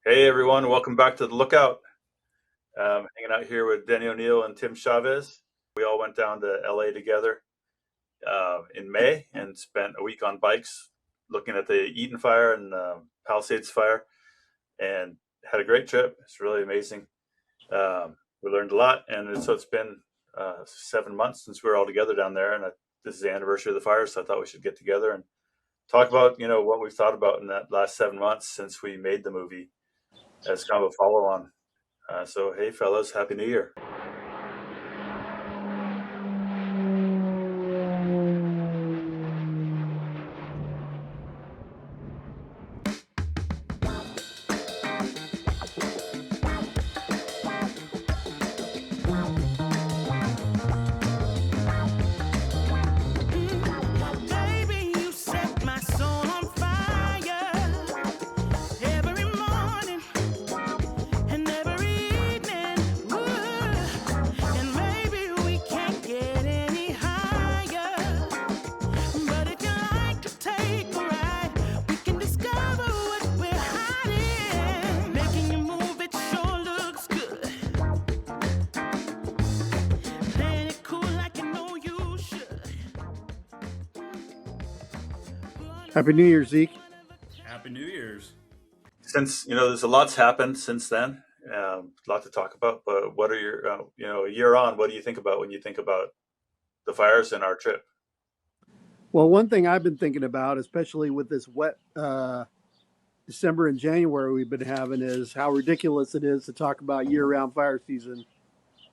Hey everyone, welcome back to the Lookout. Hanging out here with Denny O'Neill and Tim Chavez. We all went down to LA together in May and spent a week on bikes looking at the Eaton Fire and Palisades Fire and had a great trip. It's really amazing. We learned a lot, and so it's been 7 months since we were all together down there. And this is the anniversary of the fire, so I thought we should get together and talk about what we've thought about in that last 7 months since we made the movie as kind of a follow on. So, hey, fellas, Happy New Year. Baby, you set my soul on fire every morning and every evening. And maybe we can't get any higher. But if you like to take a ride, we can discover what we're hiding. Making you move, it sure looks good. Playing it cool like you know you should. Happy New Year, Zeke. Happy New Year's. Since, there's a lot's happened since then, a lot to talk about, but what are your, a year on, what do you think about when you think about the fires and our trip? Well, one thing I've been thinking about, especially with this wet December and January we've been having, is how ridiculous it is to talk about year-round fire season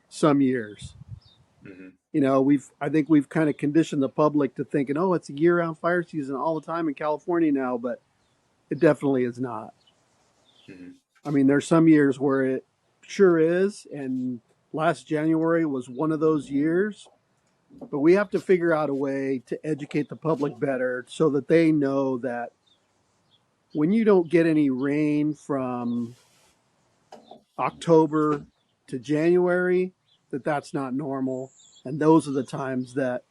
some years. Hmm. I think we've kind of conditioned the public to thinking, oh, it's a year-round fire season all the time in California now, but it definitely is not. Hmm. I mean, there's some years where it sure is, and last January was one of those years. But we have to figure out a way to educate the public better so that they know that when you don't get any rain from October to January, that's not normal. And those are the times that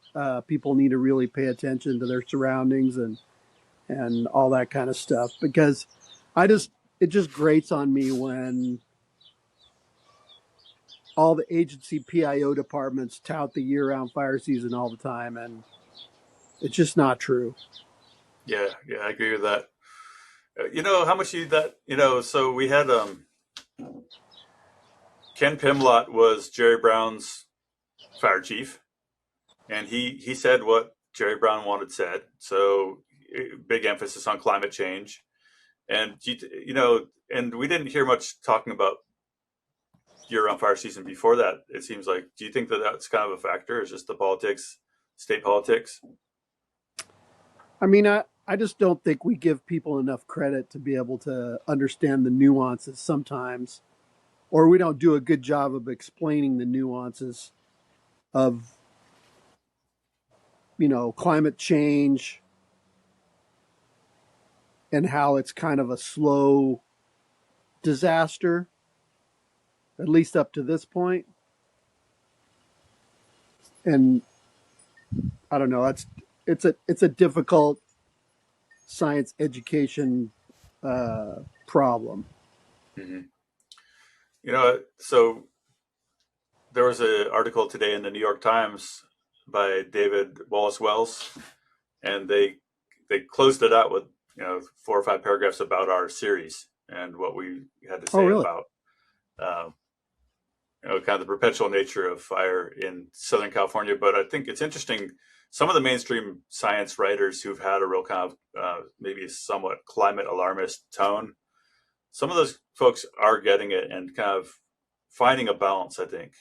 people need to really pay attention to their surroundings and all that kind of stuff. Because it just grates on me when all the agency PIO departments tout the year-round fire season all the time, and it's just not true. Yeah, I agree with that. How much so we had Ken Pimlott was Jerry Brown's fire chief, and he said what Jerry Brown wanted said. So big emphasis on climate change. And, and we didn't hear much talking about year-round fire season before that. It seems like, do you think that that's kind of a factor? Is just the politics, state politics? I mean, I just don't think we give people enough credit to be able to understand the nuances sometimes, or we don't do a good job of explaining the nuances of, climate change and how it's kind of a slow disaster, at least up to this point. And I don't know, it's a difficult science education problem. Hmm. So there was an article today in the New York Times by David Wallace Wells, and they closed it out with 4 or 5 paragraphs about our series and what we had to Oh, say really? about um, kind of the perpetual nature of fire in Southern California. But I think it's interesting. Some of the mainstream science writers who've had a real kind of maybe a somewhat climate alarmist tone, some of those folks are getting it and kind of finding a balance. I think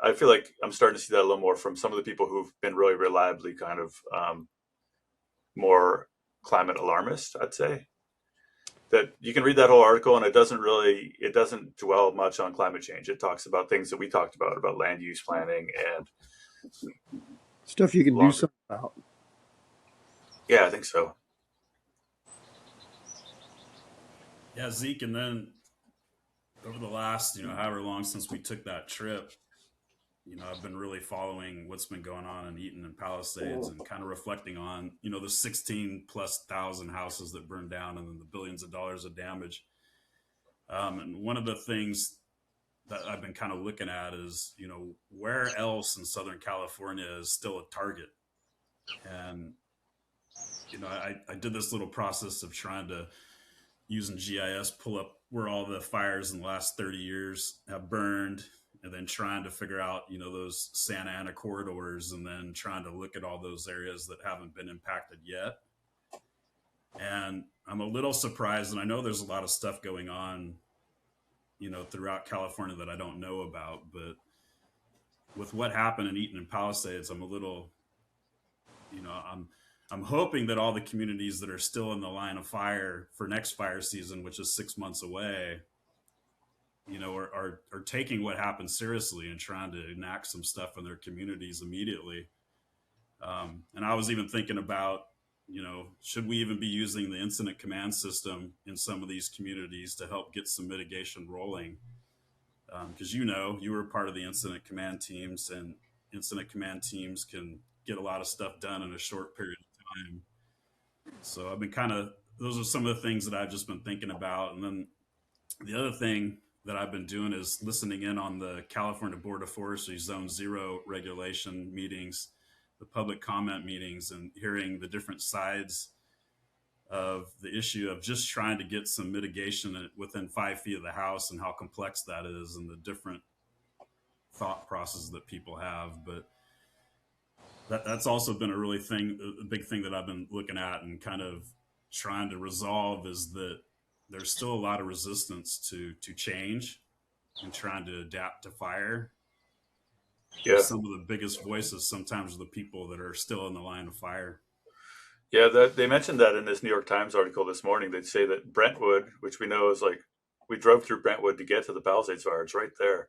I feel like I'm starting to see that a little more from some of the people who've been really reliably kind of more climate alarmist. I'd say that you can read that whole article and it doesn't dwell much on climate change. It talks about things that we talked about land use planning and Stuff you can do longer. something about. Yeah, I think so. Yeah, Zeke, and then over the last, however long since we took that trip, I've been really following what's been going on in Eaton and Palisades and kind of reflecting on, the 16 plus thousand houses that burned down and then the billions of dollars of damage. And one of the things that I've been kind of looking at is, where else in Southern California is still a target? And, I did this little process of trying to, using GIS, pull up where all the fires in the last 30 years have burned, and then trying to figure out, those Santa Ana corridors, and then trying to look at all those areas that haven't been impacted yet. And I'm a little surprised, and I know there's a lot of stuff going on, throughout California that I don't know about, but with what happened in Eaton and Palisades, I'm a little, I'm hoping that all the communities that are still in the line of fire for next fire season, which is 6 months away, are taking what happened seriously and trying to enact some stuff in their communities immediately. And I was even thinking about, should we even be using the incident command system in some of these communities to help get some mitigation rolling? Because you were part of the incident command teams, and incident command teams can get a lot of stuff done in a short period of time. So I've been those are some of the things that I've just been thinking about. And then the other thing that I've been doing is listening in on the California Board of Forestry Zone 0 regulation meetings, the public comment meetings, and hearing the different sides of the issue of just trying to get some mitigation within 5 feet of the house, and how complex that is, and the different thought processes that people have. But that's also been a big thing that I've been looking at and kind of trying to resolve, is that there's still a lot of resistance to change and trying to adapt to fire. Yeah. Some of the biggest voices sometimes are the people that are still in the line of fire. Yeah, they mentioned that in this New York Times article this morning. They'd say that Brentwood, which we know is like, we drove through Brentwood to get to the Palisades fire. It's right there.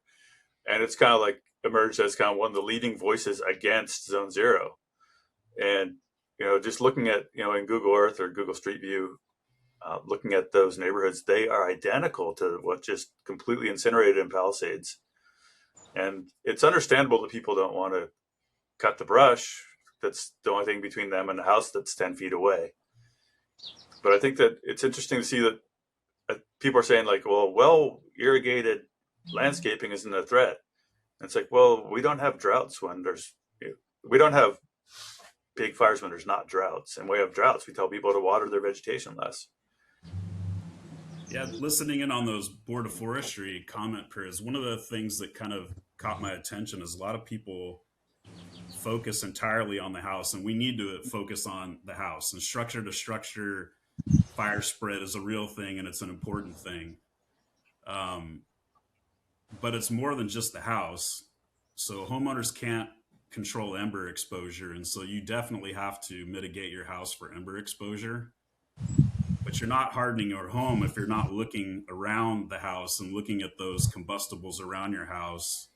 And it's kind of like emerged as kind of one of the leading voices against Zone 0. And, just looking at, in Google Earth or Google Street View, looking at those neighborhoods, they are identical to what just completely incinerated in Palisades. And it's understandable that people don't want to cut the brush. That's the only thing between them and the house that's 10 feet away. But I think that it's interesting to see that people are saying, like, well irrigated landscaping isn't a threat. And it's like, well, we don't have droughts when we don't have big fires when there's not droughts. And when we have droughts, we tell people to water their vegetation less. Yeah, listening in on those Board of Forestry comment periods, one of the things that kind of caught my attention is a lot of people focus entirely on the house, and we need to focus on the house. And structure to structure fire spread is a real thing, and it's an important thing. But it's more than just the house. So homeowners can't control ember exposure, and so you definitely have to mitigate your house for ember exposure. But you're not hardening your home if you're not looking around the house and looking at those combustibles around your house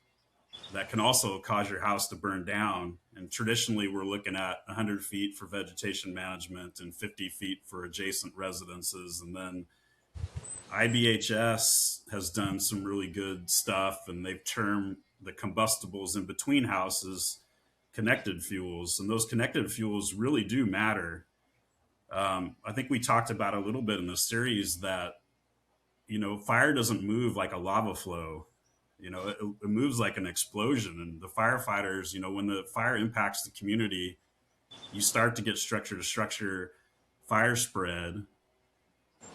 that can also cause your house to burn down. And traditionally, we're looking at 100 feet for vegetation management and 50 feet for adjacent residences. And then IBHS has done some really good stuff, and they've termed the combustibles in between houses connected fuels. And those connected fuels really do matter. I think we talked about a little bit in the series that, fire doesn't move like a lava flow. It moves like an explosion. And the firefighters, when the fire impacts the community, you start to get structure to structure fire spread.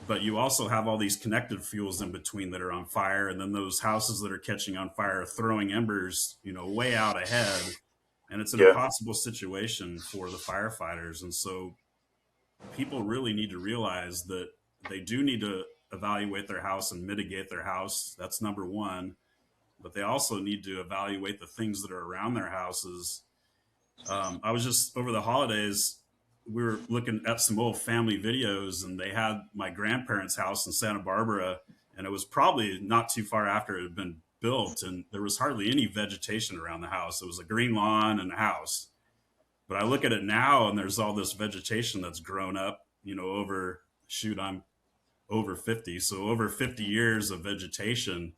But you also have all these connected fuels in between that are on fire. And then those houses that are catching on fire are throwing embers, way out ahead. And it's an impossible situation for the firefighters. And so people really need to realize that they do need to evaluate their house and mitigate their house. That's number one. But they also need to evaluate the things that are around their houses. I was just over the holidays, we were looking at some old family videos, and they had my grandparents' house in Santa Barbara, and it was probably not too far after it had been built, and there was hardly any vegetation around the house. It was a green lawn and a house. But I look at it now, and there's all this vegetation that's grown up, I'm over 50. So over 50 years of vegetation,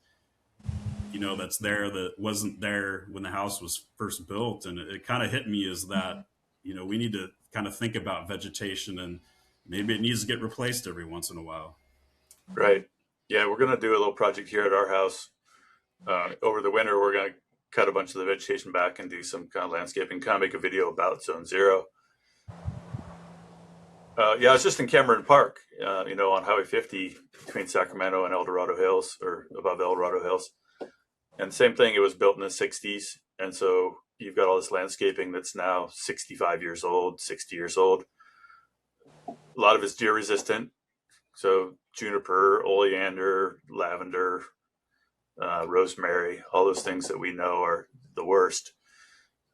that's there that wasn't there when the house was first built. And it kind of hit me is that, we need to kind of think about vegetation, and maybe it needs to get replaced every once in a while. Right. Yeah, we're going to do a little project here at our house. Over the winter, we're going to cut a bunch of the vegetation back and do some kind of landscaping, kind of make a video about Zone Zero. Yeah, I was just in Cameron Park, on Highway 50 between Sacramento and El Dorado Hills, or above El Dorado Hills. And same thing, it was built in the 60s. And so you've got all this landscaping that's now 65 years old, 60 years old. A lot of it's deer resistant. So juniper, oleander, lavender, rosemary, all those things that we know are the worst.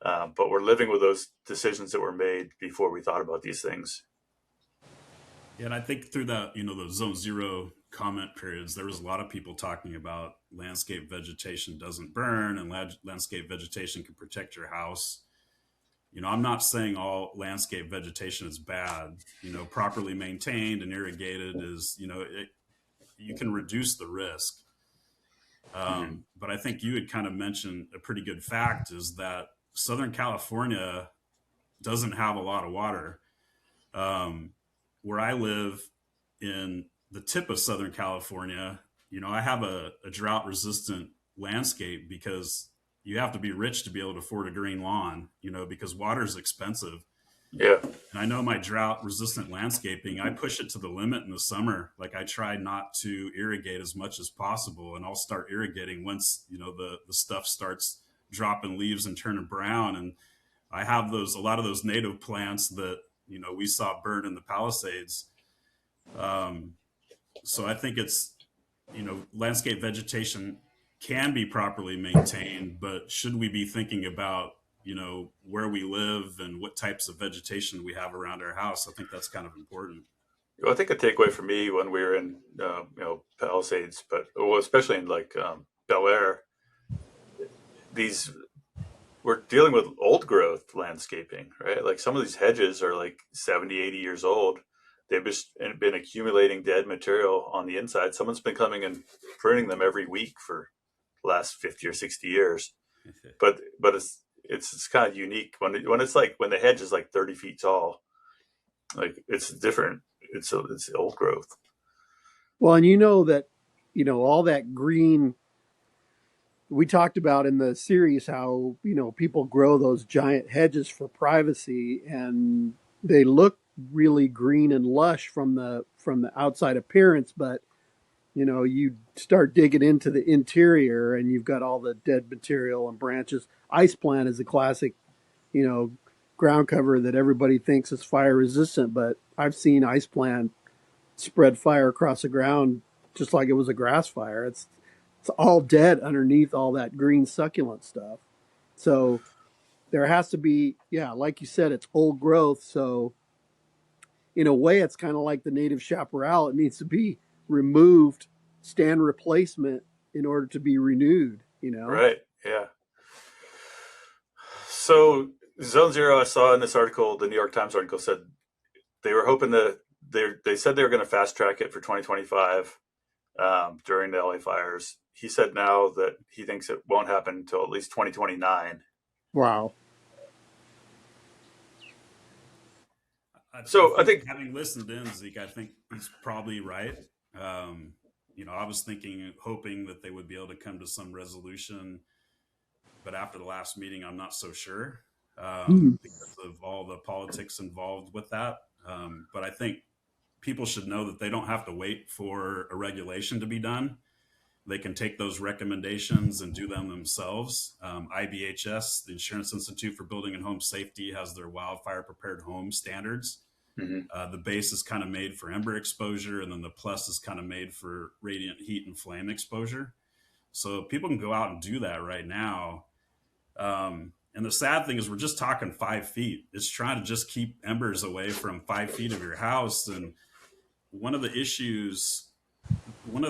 But we're living with those decisions that were made before we thought about these things. Yeah, and I think through that, the Zone Zero comment periods, there was a lot of people talking about landscape vegetation doesn't burn and landscape vegetation can protect your house. I'm not saying all landscape vegetation is bad. Properly maintained and irrigated is, you can reduce the risk. But I think you had kind of mentioned a pretty good fact is that Southern California doesn't have a lot of water. Where I live in the tip of Southern California, I have a drought resistant landscape because you have to be rich to be able to afford a green lawn, because water is expensive. Yeah. And I know my drought resistant landscaping, I push it to the limit in the summer. Like I try not to irrigate as much as possible, and I'll start irrigating once, the stuff starts dropping leaves and turning brown. And I have a lot of those native plants that, we saw burn in the Palisades. So I think it's, landscape vegetation can be properly maintained, but should we be thinking about, where we live and what types of vegetation we have around our house? I think that's kind of important. Well, I think a takeaway for me when we were in, Palisades, but especially in like Bel Air, we're dealing with old growth landscaping, right? Like some of these hedges are like 70, 80 years old. They've just been accumulating dead material on the inside. Someone's been coming and pruning them every week for the last 50 or 60 years. But it's kind of unique when the hedge is like 30 feet tall. Like it's different. It's old growth. Well, and that, all that green we talked about in the series, how, people grow those giant hedges for privacy and they look really green and lush from the outside appearance, but you start digging into the interior and you've got all the dead material and branches. Ice plant is a classic, ground cover that everybody thinks is fire resistant, but I've seen ice plant spread fire across the ground just like it was a grass fire. It's all dead underneath all that green succulent stuff. So there has to be, yeah, like you said, it's old growth. So in a way, it's kind of like the native chaparral. It needs to be removed, stand replacement in order to be renewed, Right. Yeah. So Zone Zero, I saw in this article, the New York Times article said they were hoping that they said they were going to fast track it for 2025 during the LA fires. He said now that he thinks it won't happen until at least 2029. Wow. I think having listened in, Zeke, I think he's probably right. I was hoping that they would be able to come to some resolution, but after the last meeting, I'm not so sure because of all the politics involved with that. But I think people should know that they don't have to wait for a regulation to be done. They can take those recommendations and do them themselves. IBHS, the Insurance Institute for Building and Home Safety, has their wildfire prepared home standards. Mm-hmm. The base is kind of made for ember exposure, and then the plus is kind of made for radiant heat and flame exposure. So people can go out and do that right now. And the sad thing is we're just talking 5 feet. It's trying to just keep embers away from 5 feet of your house. And one of the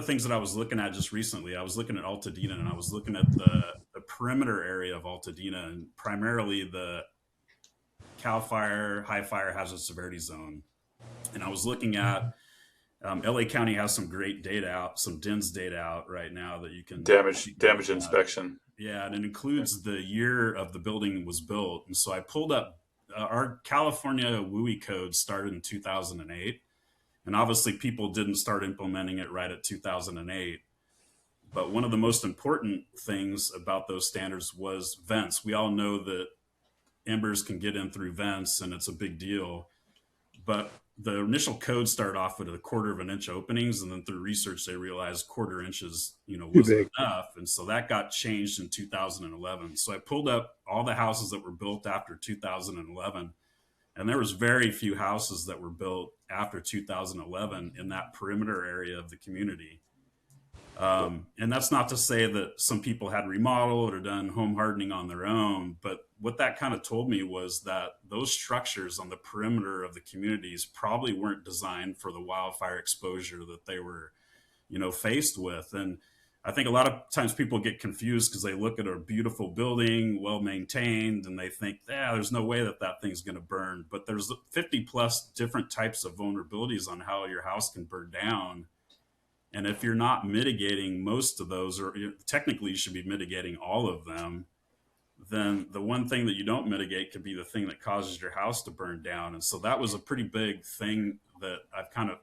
things that I was looking at just recently, I was looking at Altadena, and I was looking at the perimeter area of Altadena, and primarily the CAL FIRE high fire hazard severity zone. And I was looking at LA County has some great data out, some DINS data out right now that you can damage inspection. Yeah, and it includes the year of the building was built. And so I pulled up our California WUI code started in 2008. And obviously, people didn't start implementing it right at 2008. But one of the most important things about those standards was vents. We all know that embers can get in through vents, and it's a big deal. But the initial code started off with a 1/4 inch openings, and then through research they realized 1/4 inches, Too wasn't big. enough, and so that got changed in 2011. So I pulled up all the houses that were built after 2011, and there was very few houses that were built after 2011 in that perimeter area of the community. And that's not to say that some people had remodeled or done home hardening on their own, but what that kind of told me was that those structures on the perimeter of the communities probably weren't designed for the wildfire exposure that they were, faced with. And I think a lot of times people get confused because they look at a beautiful building, well maintained, and they think, yeah, there's no way that that thing's going to burn. But there's 50 plus different types of vulnerabilities on how your house can burn down. And if you're not mitigating most of those, or technically you should be mitigating all of them, then the one thing that you don't mitigate could be the thing that causes your house to burn down. And so that was a pretty big thing that I've kind of,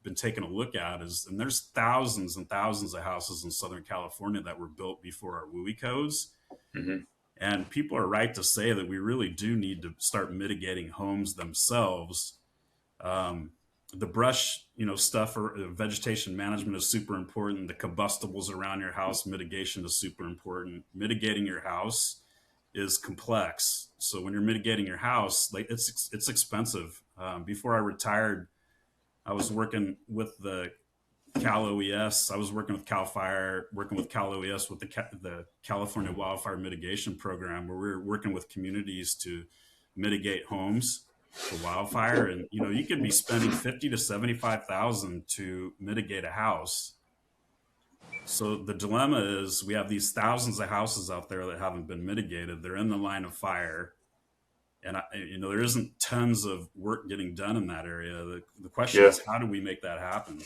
been taking a look at and there's thousands and thousands of houses in Southern California that were built before our WUI codes. Mm-hmm. And people are right to say that we really do need to start mitigating homes themselves. The brush, stuff or vegetation management is super important. The combustibles around your house, mitigation is super important. Mitigating your house is complex. So when you're mitigating your house, like it's expensive. Before I retired, I was working with Cal OES. I was working with Cal Fire, working with Cal OES with the California Wildfire Mitigation Program, where we were working with communities to mitigate homes for wildfire. And you could be spending 50 to 75,000 to mitigate a house. So the dilemma is we have these thousands of houses out there that haven't been mitigated. They're in the line of fire. And there isn't tons of work getting done in that area. The question is, how do we make that happen?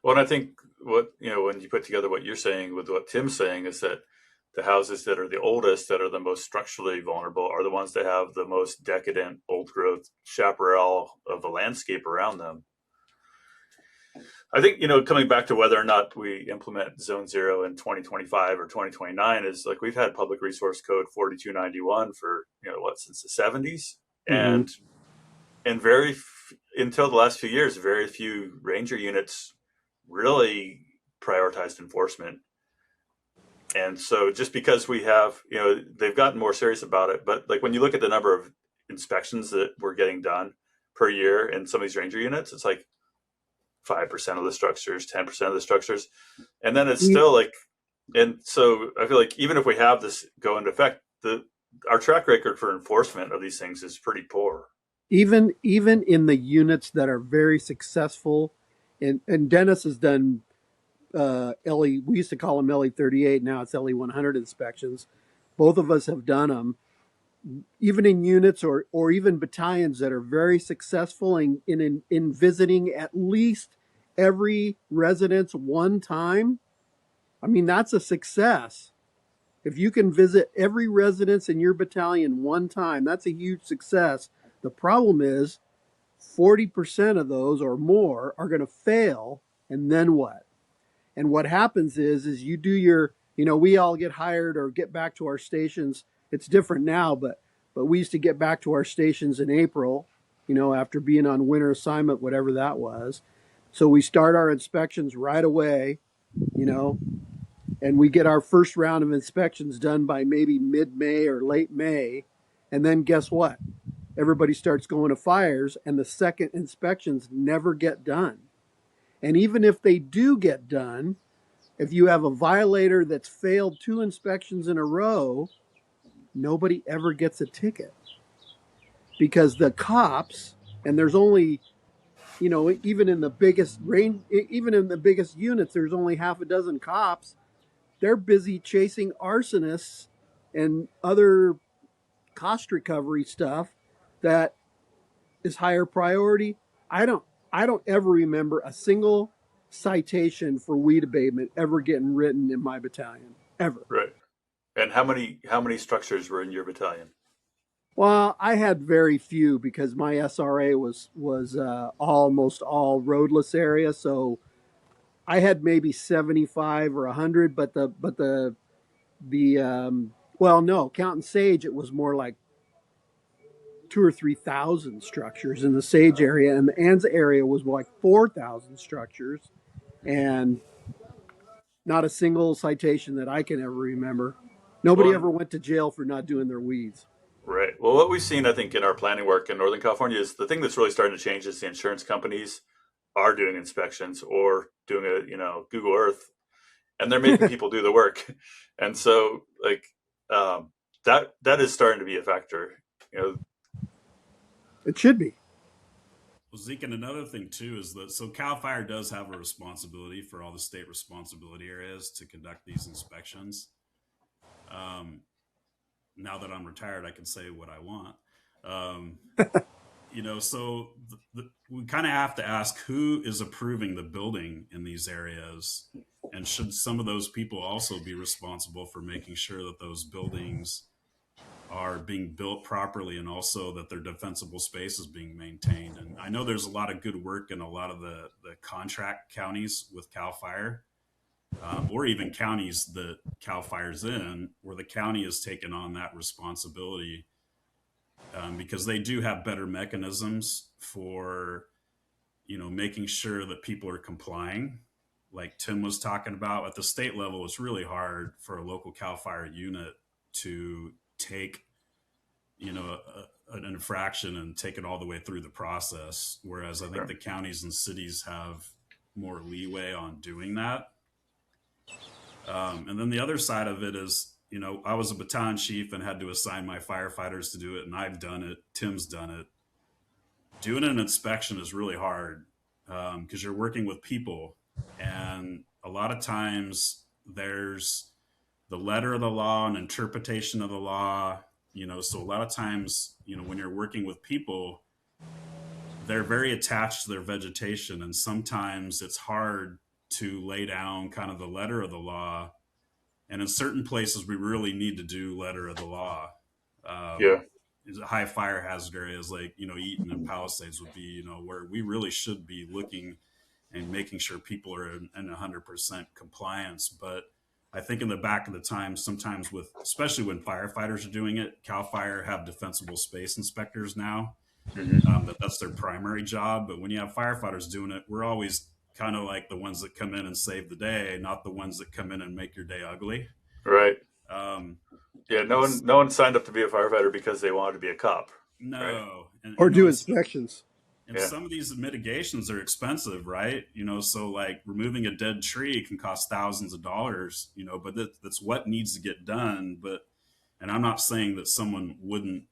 Well, and I think when you put together what you're saying with what Tim's saying is that the houses that are the oldest, that are the most structurally vulnerable, are the ones that have the most decadent old growth chaparral of the landscape around them. I think, coming back to whether or not we implement Zone 0 in 2025 or 2029 is like we've had Public Resource Code 4291 for, since the 70s. Mm-hmm. And until the last few years, very few ranger units really prioritized enforcement. And so just because we have, they've gotten more serious about it. But like when you look at the number of inspections that we're getting done per year in some of these ranger units, it's like 5% of the structures, 10% of the structures. And then it's still like, and so I feel like even if we have this go into effect, our track record for enforcement of these things is pretty poor. Even in the units that are very successful, and Dennis has done LE, we used to call them LE 38, now it's LE 100 inspections. Both of us have done them. Even in units or even battalions that are very successful in visiting at least every residence one time, I mean, that's a success. If you can visit every residence in your battalion one time, that's a huge success. The problem is 40% of those or more are going to fail, and then what? And what happens is you do your, we all get hired or get back to our stations. It's different now, but we used to get back to our stations in April, after being on winter assignment, whatever that was. So we start our inspections right away, and we get our first round of inspections done by maybe mid-May or late May. And then guess what? Everybody starts going to fires, and the second inspections never get done. And even if they do get done, if you have a violator that's failed 2 inspections in a row, nobody ever gets a ticket. Because the cops, and there's only, even in the biggest units, there's only half a dozen cops. They're busy chasing arsonists and other cost recovery stuff that is higher priority. I don't ever remember a single citation for weed abatement ever getting written in my battalion, ever. Right. And how many structures were in your battalion? Well, I had very few because my SRA was almost all roadless area, so I had maybe 75 or 100, but the well, no, counting Sage, it was more like 2 or 3 thousand structures in the Sage area, and the Anza area was like 4,000 structures, and not a single citation that I can ever remember. Nobody Well, ever went to jail for not doing their weeds. right. Well, what we've seen, I think, in our planning work in Northern California is the thing that's really starting to change is the insurance companies are doing inspections or doing a Google Earth, and they're making people do the work, and so like that is starting to be a factor. You know, It should be. Well, Zeke, and another thing too is that so Cal Fire does have a responsibility for all the state responsibility areas to conduct these inspections. Um, Now that I'm retired, I can say what I want. Um, so we kind of have to ask who is approving the building in these areas, and should some of those people also be responsible for making sure that those buildings are being built properly and also that their defensible space is being maintained. And I know there's a lot of good work in a lot of the contract counties with Cal Fire, or even counties that Cal Fire's in, where the county has taken on that responsibility, because they do have better mechanisms for making sure that people are complying. Like Tim was talking about, at the state level, it's really hard for a local Cal Fire unit to take an infraction and take it all the way through the process. Whereas I think sure. the counties and cities have more leeway on doing that. And then the other side of it is, I was a baton chief and had to assign my firefighters to do it, and I've done it. Tim's done it. Doing an inspection is really hard because you're working with people, and a lot of times there's the letter of the law and interpretation of the law. So a lot of times, when you're working with people, they're very attached to their vegetation, and sometimes it's hard to lay down kind of the letter of the law. And in certain places, we really need to do letter of the law. Yeah, High fire hazard areas like Eaton and Palisades would be where we really should be looking and making sure people are in 100% compliance. But I think in the back of the time, sometimes with especially when firefighters are doing it, Cal Fire have defensible space inspectors now. That's their primary job. But when you have firefighters doing it, we're always kind of like the ones that come in and save the day, not the ones that come in and make your day ugly. right. Um, Yeah, and no one signed up to be a firefighter because they wanted to be a cop, right? no, and Or do inspections. and Yeah, some of these mitigations are expensive, right? So like removing a dead tree can cost thousands of dollars, but that's what needs to get done. And I'm not saying that someone wouldn't,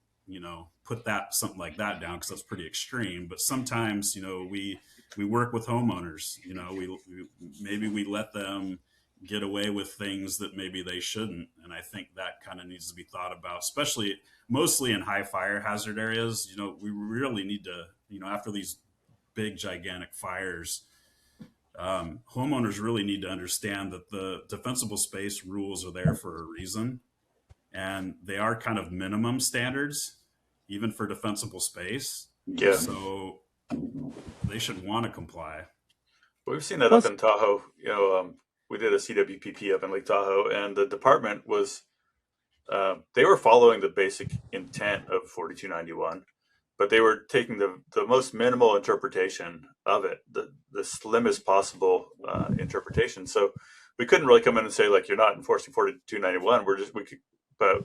put that something like that down because that's pretty extreme. But sometimes, we work with homeowners. We maybe we let them get away with things that maybe they shouldn't, and I think that kind of needs to be thought about, especially mostly in high fire hazard areas. We really need to, after these big gigantic fires, homeowners really need to understand that the defensible space rules are there for a reason, and they are kind of minimum standards even for defensible space. yeah. So they should want to comply. We've seen that up Plus, in Tahoe. We did a CWPP up in Lake Tahoe, and the department was they were following the basic intent of 4291, but they were taking the most minimal interpretation of it, the slimmest possible interpretation. So we couldn't really come in and say like you're not enforcing 4291. But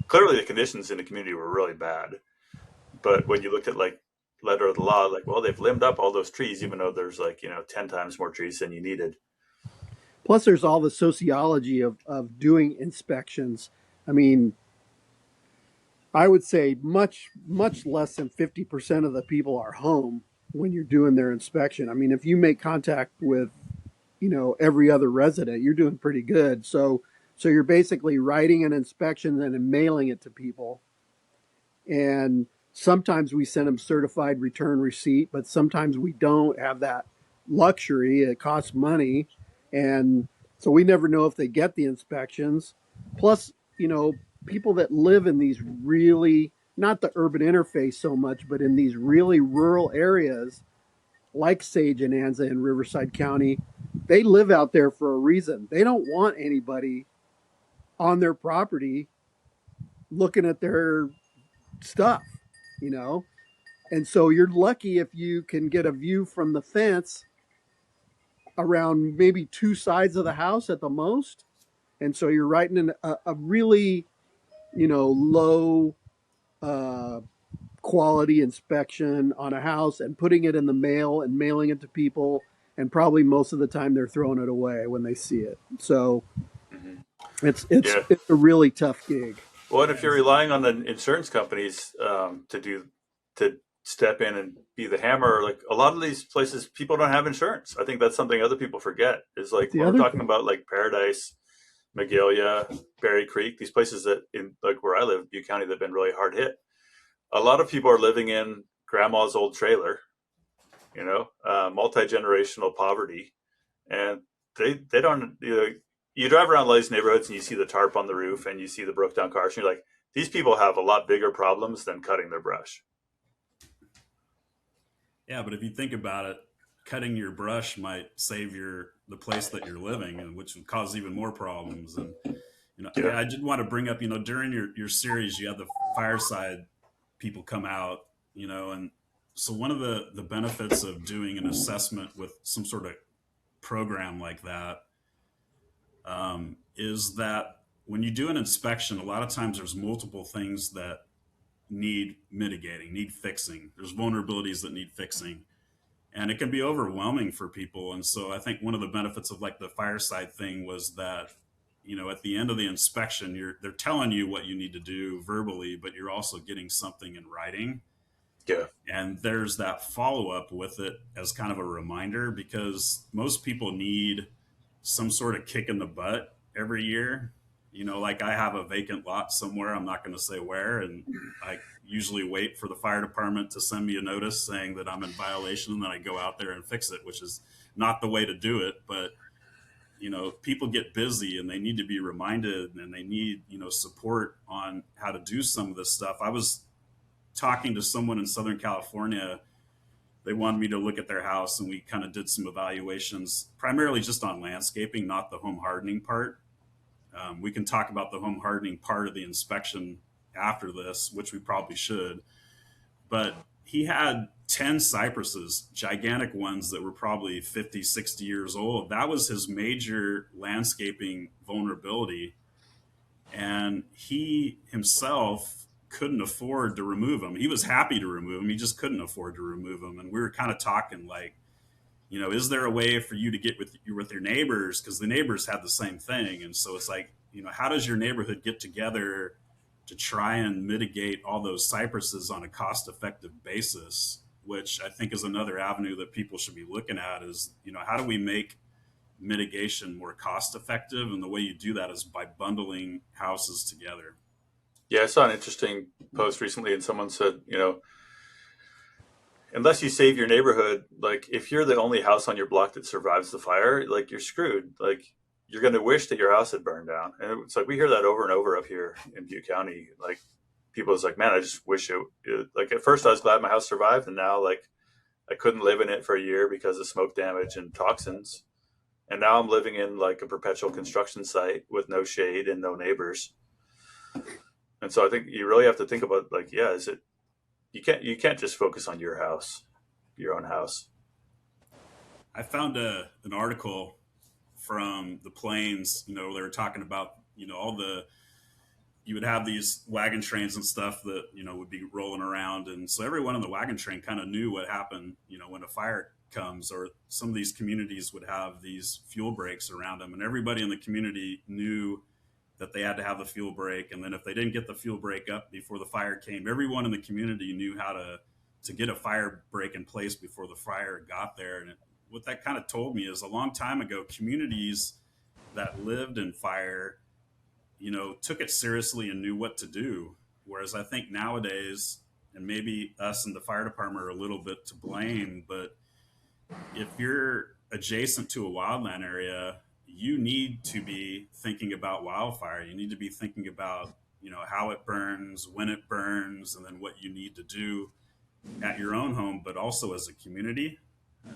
clearly the conditions in the community were really bad. But when you looked at like letter of the law, like, well, they've limbed up all those trees, even though there's like 10 times more trees than you needed. plus, there's all the sociology of doing inspections. I mean, I would say much less than 50% of the people are home when you're doing their inspection. I mean, if you make contact with, every other resident, you're doing pretty good. So you're basically writing an inspection and then mailing it to people. And sometimes we send them certified return receipt, but sometimes we don't have that luxury. It costs money. And so we never know if they get the inspections. Plus, people that live in these really, not the urban interface so much, but in these really rural areas like Sage and Anza in Riverside County, they live out there for a reason. They don't want anybody on their property looking at their stuff, you know? And so you're lucky if you can get a view from the fence around maybe two sides of the house at the most. And so you're writing a really, low uh, quality inspection on a house and putting it in the mail and mailing it to people. And probably most of the time they're throwing it away when they see it. So Hmm. it's it's Yeah. it's a really tough gig. Well, and if Yeah, you're relying on the insurance companies to step in and be the hammer, like a lot of these places, people don't have insurance. I think that's something other people forget. Is That's like the when we're other talking thing. about like Paradise, Magalia, Berry Creek, these places that in like where I live, Butte County, they've been really hard hit. A lot of people are living in grandma's old trailer, multi generational poverty, and they don't. You drive around these neighborhoods and you see the tarp on the roof and you see the broke down cars, and you're like, these people have a lot bigger problems than cutting their brush. yeah. But if you think about it, cutting your brush might save the place that you're living, and which would cause even more problems. And Yeah, I did want to bring up, during your series, you had the fireside people come out, and so one of the benefits of doing an assessment with some sort of program like that is that when you do an inspection, a lot of times there's multiple things that need mitigating, need fixing. There's vulnerabilities that need fixing, and it can be overwhelming for people. And so I think one of the benefits of like the fireside thing was that at the end of the inspection, they're telling you what you need to do verbally, but you're also getting something in writing. yeah, And there's that follow up with it as kind of a reminder, because most people need some sort of kick in the butt every year. Like I have a vacant lot somewhere, I'm not going to say where, and I usually wait for the fire department to send me a notice saying that I'm in violation, and then I go out there and fix it, which is not the way to do it. But people get busy and they need to be reminded, and they need support on how to do some of this stuff. I was talking to someone in Southern California. They wanted me to look at their house, and we kind of did some evaluations, primarily just on landscaping, not the home hardening part. We can talk about the home hardening part of the inspection after this, which we probably should. But he had 10 cypresses, gigantic ones that were probably 50, 60 years old. That was his major landscaping vulnerability. And he himself couldn't afford to remove them. He was happy to remove them. He just couldn't afford to remove them. And we were kind of talking like, is there a way for you to get with your neighbors? Because the neighbors had the same thing. And so it's like, how does your neighborhood get together to try and mitigate all those cypresses on a cost effective basis? Which I think is another avenue that people should be looking at is, how do we make mitigation more cost effective? And the way you do that is by bundling houses together. yeah. I saw an interesting post recently, and someone said, unless you save your neighborhood, like if you're the only house on your block that survives the fire, like you're screwed. Like you're going to wish that your house had burned down. And it's like we hear that over and over up here in Butte County. Like people is like, man, I just wish it. Like at first, I was glad my house survived, and now like I couldn't live in it for a year because of smoke damage and toxins. And now I'm living in like a perpetual construction site with no shade and no neighbors. And so I think you really have to think about like, yeah, is it you can't just focus on your house, your own house. I found an article from the plains. They were talking about, all the, you would have these wagon trains and stuff that, would be rolling around. And so everyone on the wagon train kind of knew what happened, when a fire comes, or some of these communities would have these fuel breaks around them. And everybody in the community knew that they had to have the fuel break. And then if they didn't get the fuel break up before the fire came, everyone in the community knew how to get a fire break in place before the fire got there. And what that kind of told me is a long time ago, communities that lived in fire, took it seriously and knew what to do. Whereas I think nowadays, and maybe us and the fire department are a little bit to blame, but if you're adjacent to a wildland area, you need to be thinking about wildfire. You need to be thinking about, how it burns, when it burns, and then what you need to do at your own home, but also as a community.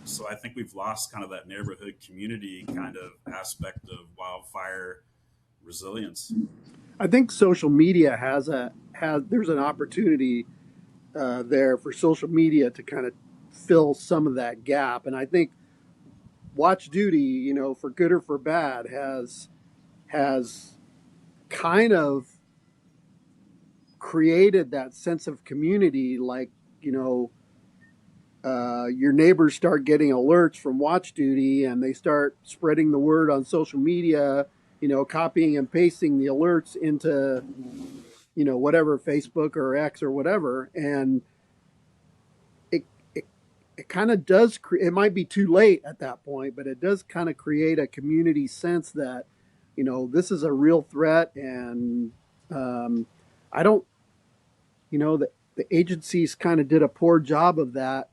So I think we've lost kind of that neighborhood community kind of aspect of wildfire resilience. I think social media has there's an opportunity there for social media to kind of fill some of that gap, and I think Watch Duty, for good or for bad, has kind of created that sense of community. Like, your neighbors start getting alerts from Watch Duty, and they start spreading the word on social media. Copying and pasting the alerts into whatever, Facebook or X or whatever, and it it, it kind of does. It might be too late at that point, but it does kind of create a community sense that this is a real threat, and I don't. The agencies kind of did a poor job of that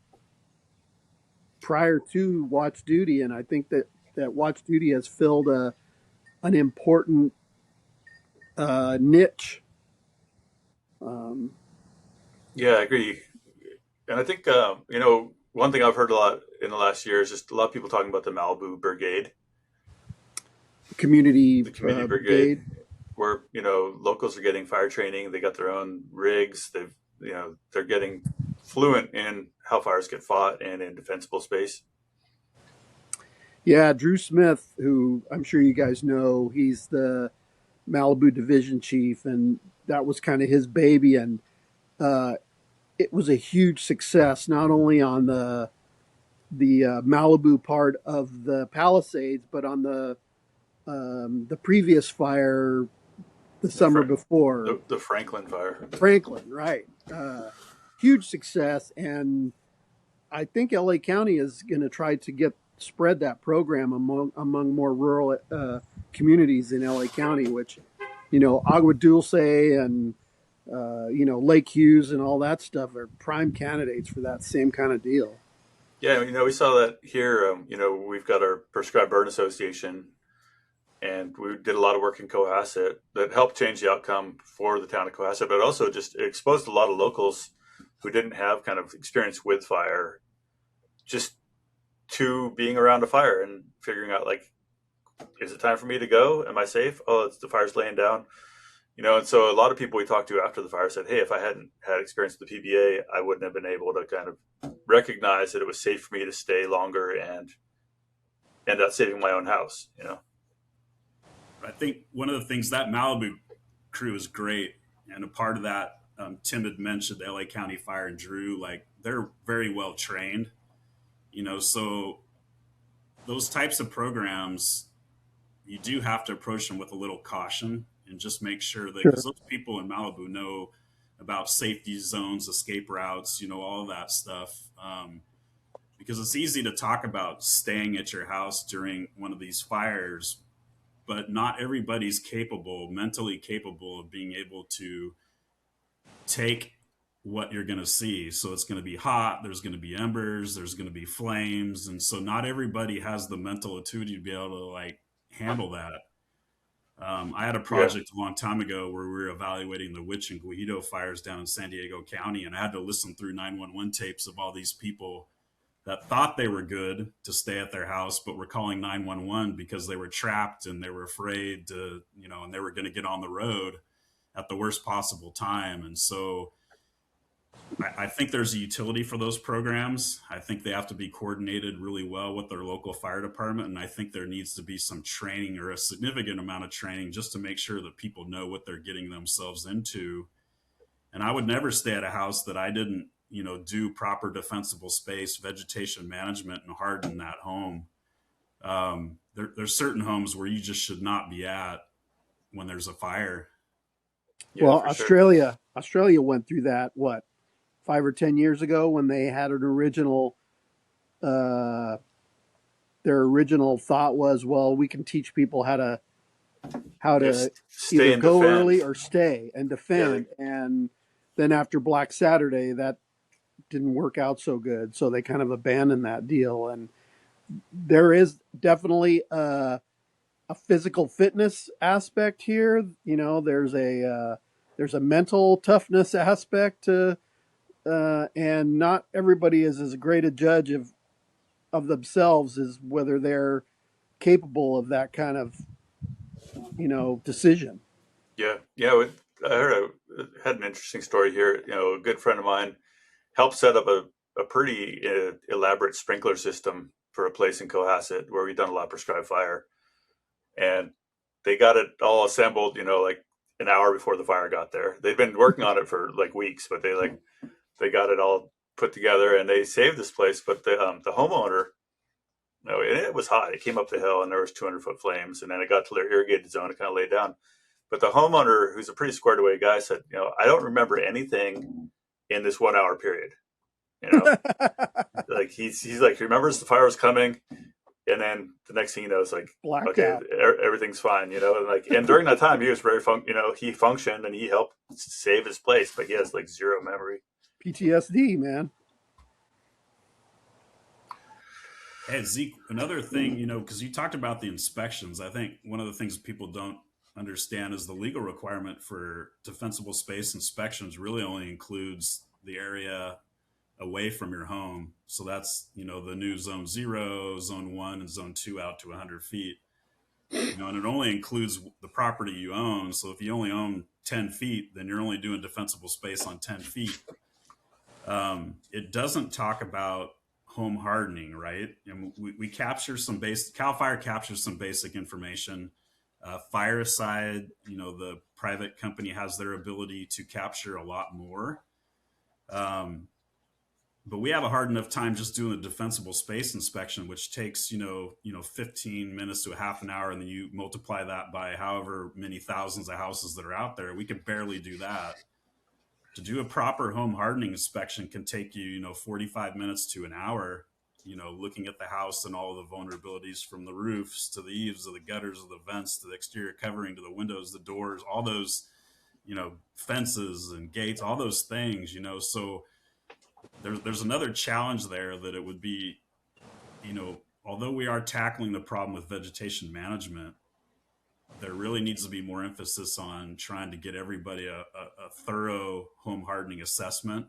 prior to Watch Duty, and I think that Watch Duty has filled an important niche. Um, Yeah, I agree. And I think, one thing I've heard a lot in the last year is just a lot of people talking about the Malibu Brigade, Community the community brigade, brigade. where, locals are getting fire training. They got their own rigs. They're getting fluent in how fires get fought and in defensible space. Yeah, Drew Smith, who I'm sure you guys know, he's the Malibu division chief, and that was kind of his baby, and uh, it was a huge success, not only on the Malibu part of the Palisades, but on the previous fire the The, summer before, the Franklin fire. Franklin, right? Huge success, and I think LA County is going to try to spread that program among more rural communities in LA County, which Agua Dulce and Lake Hughes and all that stuff are prime candidates for that same kind of deal. Yeah, we saw that here. We've got our Prescribed Burn Association, and we did a lot of work in Cohasset that helped change the outcome for the town of Cohasset, but also just exposed a lot of locals who didn't have kind of experience with fire, just to being around a fire and figuring out, like, is it time for me to go? Am I safe? Oh, the fire's laying down. And so a lot of people we talked to after the fire said, hey, if I hadn't had experience with the PBA, I wouldn't have been able to kind of recognize that it was safe for me to stay longer and end up saving my own house. I think one of the things that Malibu crew is great, and a part of that, Tim had mentioned the LA County Fire and Drew, like they're very well trained, so those types of programs, you do have to approach them with a little caution and just make sure that, because Sure. those people in Malibu know about safety zones, escape routes, all that stuff. Because it's easy to talk about staying at your house during one of these fires, but not everybody's mentally capable of being able to take what you're going to see. So it's going to be hot, there's going to be embers, there's going to be flames. And so not everybody has the mental acuity to be able to like handle that. I had a Yeah. project a long time ago where we were evaluating the Witch and Guajito fires down in San Diego County, and I had to listen through 911 tapes of all these people that thought they were good to stay at their house, but were calling 911 because they were trapped and they were afraid to, and they were going to get on the road at the worst possible time. And so I think there's a utility for those programs. I think they have to be coordinated really well with their local fire department. And I think there needs to be some training, or a significant amount of training, just to make sure that people know what they're getting themselves into. And I would never stay at a house that I didn't, do proper defensible space, vegetation management, and harden that home. There's certain homes where you just should not be at when there's a fire. Yeah, Well, for sure. Australia went through that, what, 5 or 10 years ago, when they had an original. Their original thought was, well, we can teach people how to Just stay either and go defend. early or stay and Yeah, defend. And then after Black Saturday, that didn't work out so good, so they kind of abandoned that deal. And there is definitely a physical fitness aspect here. There's There's a mental toughness aspect to, and not everybody is as great a judge of themselves as whether they're capable of that kind of, decision. Yeah, yeah. I heard had an interesting story here. A good friend of mine helped set up a pretty elaborate sprinkler system for a place in Cohasset where we'd done a lot of prescribed fire, and they got it all assembled. Like an hour before the fire got there. They'd been working on it for like weeks, but they got it all put together and they saved this place. But the homeowner, no, and it was hot. It came up the hill and there was 200-foot flames, and then it got to their irrigated zone. It kind of laid down. But the homeowner, who's a pretty squared away guy, said, I don't remember anything in this 1 hour period. You know, like he's like, he remembers the fire was coming, and then the next thing you know, it's like, okay, everything's fine. And during that time, he was very he functioned and he helped save his place, but he has like zero memory. PTSD, man. Hey, Zeke, another thing, because you talked about the inspections. I think one of the things people don't understand is the legal requirement for defensible space inspections really only includes the area away from your home. So that's, the new zone 0, zone 1, and zone 2 out to 100 feet. And it only includes the property you own. So if you only own 10 feet, then you're only doing defensible space on 10 feet. It doesn't talk about home hardening, right? And we capture some CAL FIRE captures some basic information. Fire aside, the private company has their ability to capture a lot more. But we have a hard enough time just doing a defensible space inspection, which takes, 15 minutes to a half an hour. And then you multiply that by however many thousands of houses that are out there. We could barely do that. To do a proper home hardening inspection can take you, 45 minutes to an hour, looking at the house and all the vulnerabilities from the roofs to the eaves, to the gutters, to the vents, to the exterior covering, to the windows, the doors, all those, fences and gates, all those things, so there's another challenge there that it would be, although we are tackling the problem with vegetation management, there really needs to be more emphasis on trying to get everybody a thorough home hardening assessment,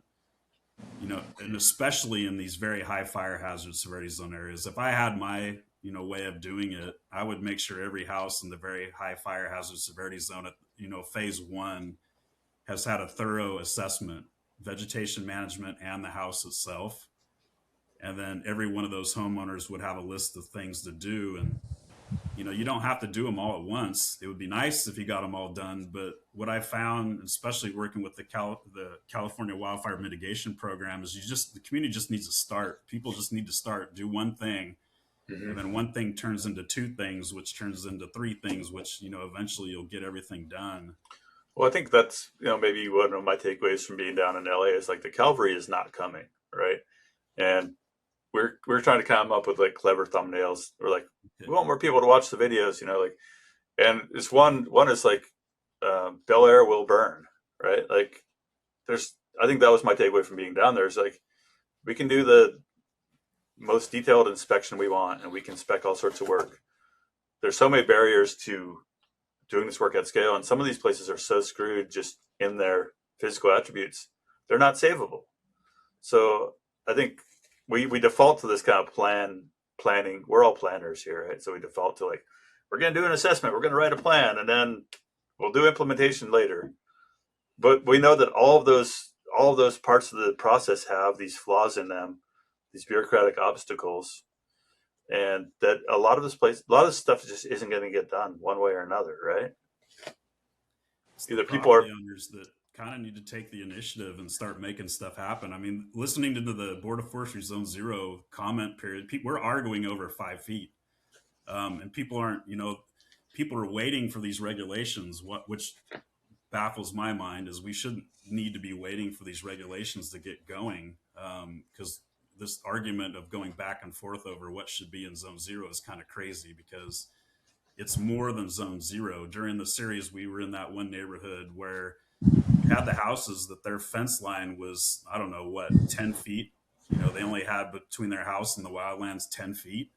and especially in these very high fire hazard severity zone areas. If I had my, way of doing it, I would make sure every house in the very high fire hazard severity zone at, phase 1 has had a thorough assessment, vegetation management and the house itself. And then every one of those homeowners would have a list of things to do. And, you don't have to do them all at once. It would be nice if you got them all done. But what I found, especially working with the California Wildfire Mitigation Program, is the community just needs to start. People just need to start, do one thing. Mm-hmm. And then one thing turns into 2 things, which turns into 3 things, which, eventually you'll get everything done. Well, I think that's, maybe one of my takeaways from being down in LA is like the cavalry is not coming, right? And we're trying to come up with like clever thumbnails. We're like, we want more people to watch the videos, and it's one is like, Bel Air will burn, right? Like I think that was my takeaway from being down there is like, we can do the most detailed inspection we want and we can spec all sorts of work. There's so many barriers to doing this work at scale. And some of these places are so screwed just in their physical attributes, they're not savable. So I think we default to this kind of planning. We're all planners here, right? So we default to like, we're going to do an assessment, we're going to write a plan, and then we'll do implementation later. But we know that all of those parts of the process have these flaws in them, these bureaucratic obstacles, and that a lot of stuff just isn't going to get done one way or another, right? Either people are owners that kind of need to take the initiative and start making stuff happen. I mean, listening to the Board of Forestry Zone 0 comment period, we're arguing over 5 feet, and people aren't. People are waiting for these regulations. Which baffles my mind is we shouldn't need to be waiting for these regulations to get going, because this argument of going back and forth over what should be in zone 0 is kind of crazy because it's more than zone 0. During the series, we were in that one neighborhood where we had the houses that their fence line was, 10 feet. They only had between their house and the wildlands 10 feet.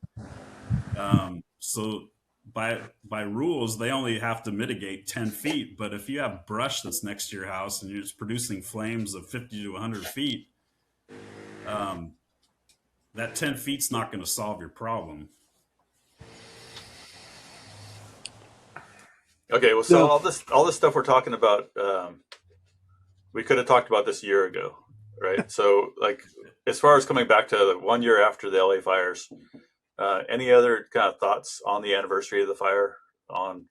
So by rules, they only have to mitigate 10 feet. But if you have brush that's next to your house and you're just producing flames of 50 to 100 feet, um, that 10 feet's not going to solve your problem. Okay, well, so No, all this stuff we're talking about, we could have talked about this a year ago, right? So, like, as far as coming back to the 1 year after the LA fires, any other kind of thoughts on the anniversary of the fire, on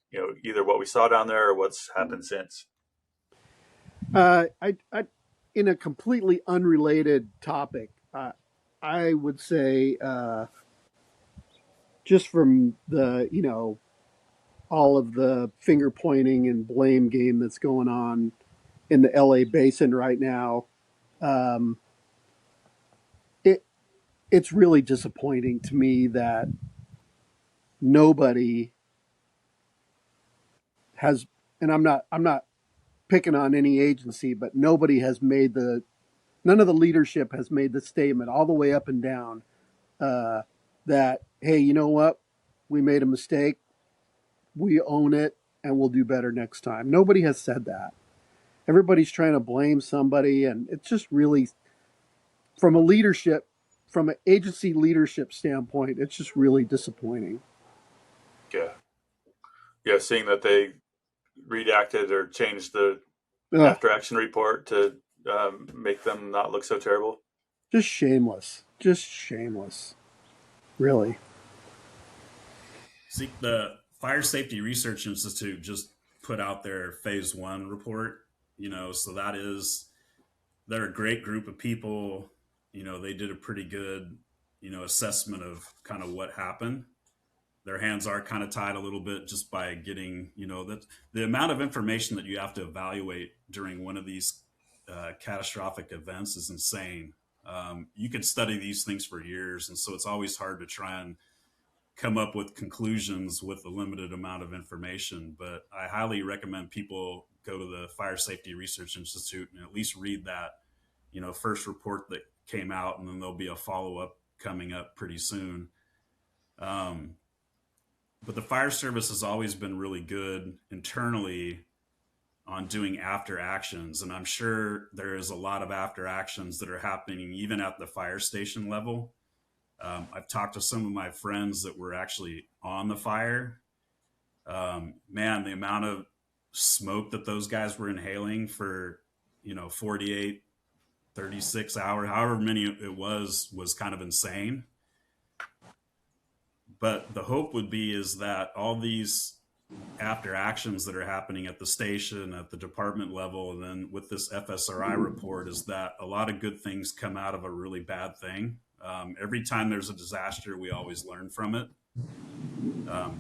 either what we saw down there or what's happened since? I, in a completely unrelated topic, I would say, just from the, all of the finger pointing and blame game that's going on in the LA basin right now, um, it it's really disappointing to me that nobody has, and I'm not picking on any agency, but none of the leadership has made the statement all the way up and down, uh, that, hey, you know what, we made a mistake, we own it, and we'll do better next time. Nobody has said that. Everybody's trying to blame somebody, and it's just really, from a leadership, from an agency leadership standpoint, it's just really disappointing. Yeah, yeah, seeing that they redacted or changed the Ugh, after action report to make them not look so terrible. just shameless, really. See, the Fire Safety Research Institute just put out their phase one report, so they're a great group of people. They did a pretty good, assessment of kind of what happened. Their hands are kind of tied a little bit just by getting, that the amount of information that you have to evaluate during one of these catastrophic events is insane. You could study these things for years, and so it's always hard to try and come up with conclusions with a limited amount of information. But I highly recommend people go to the Fire Safety Research Institute and at least read that, first report that came out, and then there'll be a follow up coming up pretty soon. Um, but the fire service has always been really good internally on doing after actions. And I'm sure there is a lot of after actions that are happening even at the fire station level. I've talked to some of my friends that were actually on the fire. Man, the amount of smoke that those guys were inhaling for, 48, 36 hours, however many it was kind of insane. But the hope would be is that all these after actions that are happening at the station, at the department level, and then with this FSRI report, is that a lot of good things come out of a really bad thing. Every time there's a disaster, we always learn from it.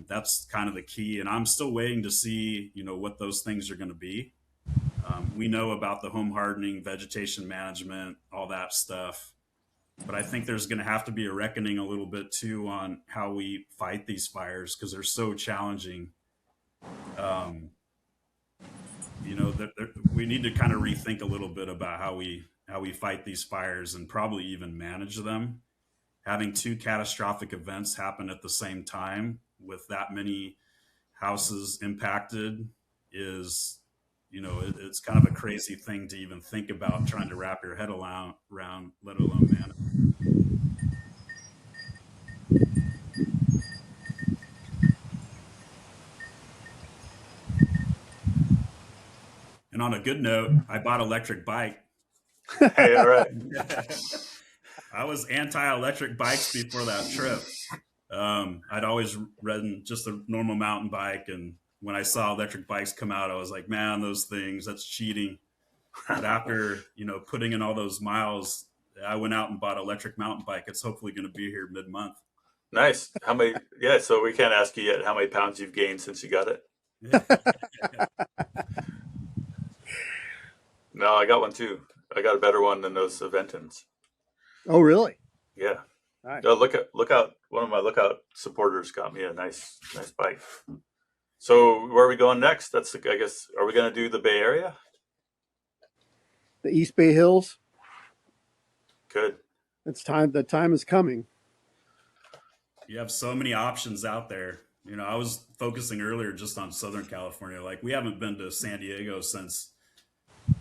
That's kind of the key. And I'm still waiting to see, what those things are going to be. We know about the home hardening, vegetation management, all that stuff. But I think there's going to have to be a reckoning a little bit too on how we fight these fires because they're so challenging. Um, we need to kind of rethink a little bit about how we fight these fires and probably even manage them. Having two catastrophic events happen at the same time with that many houses impacted is, it's kind of a crazy thing to even think about trying to wrap your head around, let alone manage. And on a good note, I bought an electric bike. Hey, all right. I was anti-electric bikes before that trip. I'd always ridden just a normal mountain bike, and when I saw electric bikes come out, I was like, "Man, those things—that's cheating." But after putting in all those miles, I went out and bought an electric mountain bike. It's hopefully going to be here mid-month. Nice. How many? Yeah. So we can't ask you yet how many pounds you've gained since you got it. No, I got one too. I got a better one than those Aventins. Oh, really? Yeah. Nice. Lookout. One of my Lookout supporters got me a nice bike. So where are we going next? I guess. Are we going to do the Bay Area? The East Bay Hills. Good. It's time. The time is coming. You have so many options out there. I was focusing earlier just on Southern California. Like, we haven't been to San Diego since,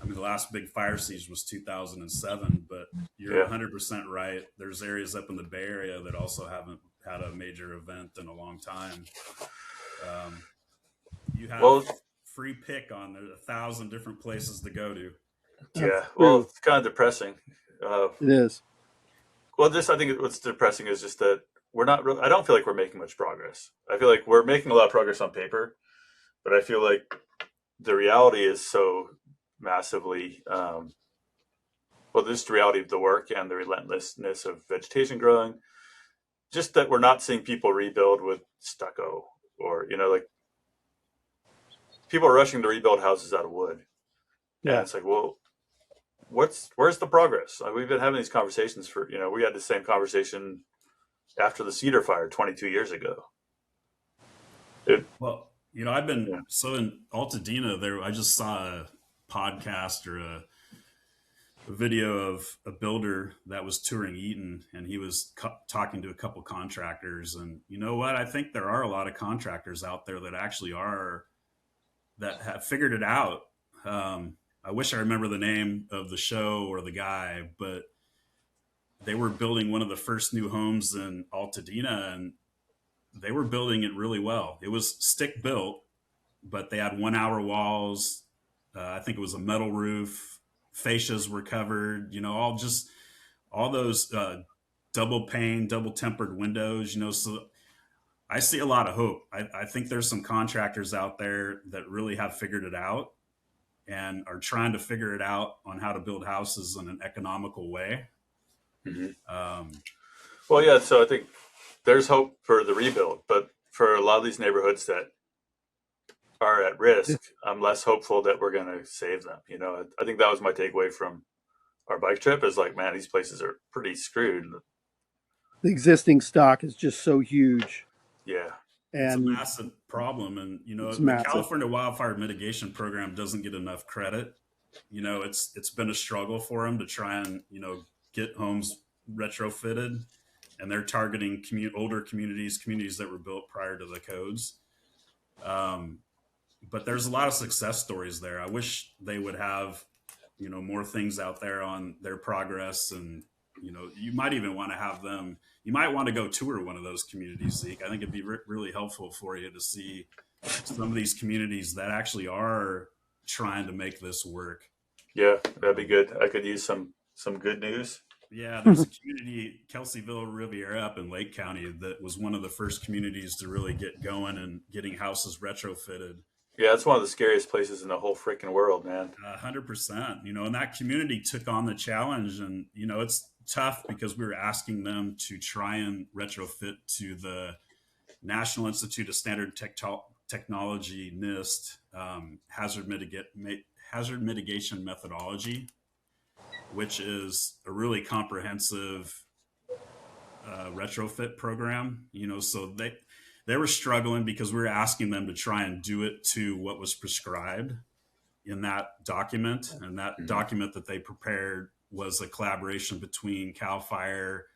I mean, the last big fire season was 2007, but you're Yeah. 100% right. There's areas up in the Bay Area that also haven't had a major event in a long time. You have Well, free pick on 1,000 different places to go to. That's yeah. Well, true. it's kind of depressing. It is. Well, just I think what's depressing is just that we're not. I don't feel like we're making much progress. I feel like we're making a lot of progress on paper, but I feel like the reality is so massively. Well, just the reality of the work and the relentlessness of vegetation growing. Just that we're not seeing people rebuild with stucco, or like people are rushing to rebuild houses out of wood, and Yeah. it's like, well, where's the progress? We've been having these conversations for we had the same conversation after the Cedar Fire 22 years ago. Well, I've been Yeah. so in Altadena there. I just saw a podcast or a video of a builder that was touring Eaton, and he was talking to a couple contractors. And you know what? I think there are a lot of contractors out there that actually are that have figured it out. I wish I remember the name of the show or the guy, but they were building one of the first new homes in Altadena, and they were building it really well. It was stick built, but they had 1 hour walls. I think it was a metal roof. Fascias were covered. All those double pane, double tempered windows. So I see a lot of hope. I think there's some contractors out there that really have figured it out and are trying to figure it out on how to build houses in an economical way. Mhm. Um, Well, yeah. So I think there's hope for the rebuild, but for a lot of these neighborhoods that are at risk, I'm less hopeful that we're going to save them. I think that was my takeaway from our bike trip is like, man, these places are pretty screwed. The existing stock is just so huge, Yeah. it's a and massive problem, and it's the massive. California Wildfire Mitigation Program doesn't get enough credit. It's been a struggle for them to try and get homes retrofitted, and they're targeting older communities that were built prior to the codes. But there's a lot of success stories there. I wish they would have more things out there on their progress, and you might even want to have them. You might want to go tour one of those communities, Zeke. I think it'd be really helpful for you to see some of these communities that actually are trying to make this work. Yeah, that'd be good. I could use some good news. Yeah, there's a community, Kelseyville Riviera, up in Lake County, that was one of the first communities to really get going and getting houses retrofitted. Yeah, it's one of the scariest places in the whole freaking world, man. 100%. And that community took on the challenge, and it's tough because we were asking them to try and retrofit to the National Institute of Standard Technology NIST hazard mitigation methodology, which is a really comprehensive retrofit program. So they were struggling because we were asking them to try and do it to what was prescribed in that document. And that document that they prepared was a collaboration between CAL FIRE,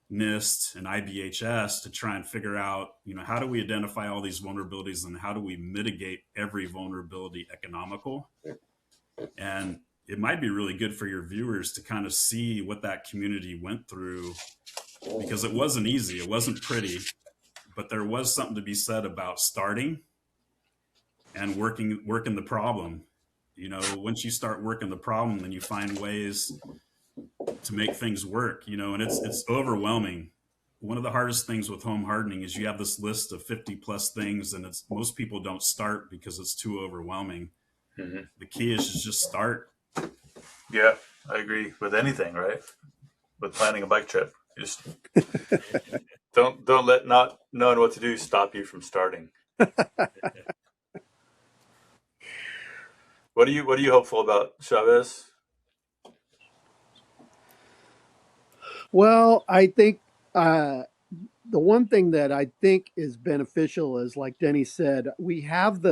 NIST, and IBHS to try and figure out, how do we identify all these vulnerabilities and how do we mitigate every vulnerability economical? And it might be really good for your viewers to kind of see what that community went through, because it wasn't easy. It wasn't pretty, but there was something to be said about starting and working the problem. Once you start working the problem, then you find ways to make things work, and it's overwhelming. One of the hardest things with home hardening is you have this list of 50 plus things, and most people don't start because it's too overwhelming. Mm-hmm. The key is just start. Yeah, I agree with anything, right? With planning a bike trip, just don't let not knowing what to do stop you from starting. What are you hopeful about, Chavez? Well, I think the one thing that I think is beneficial is, like Denny said, we have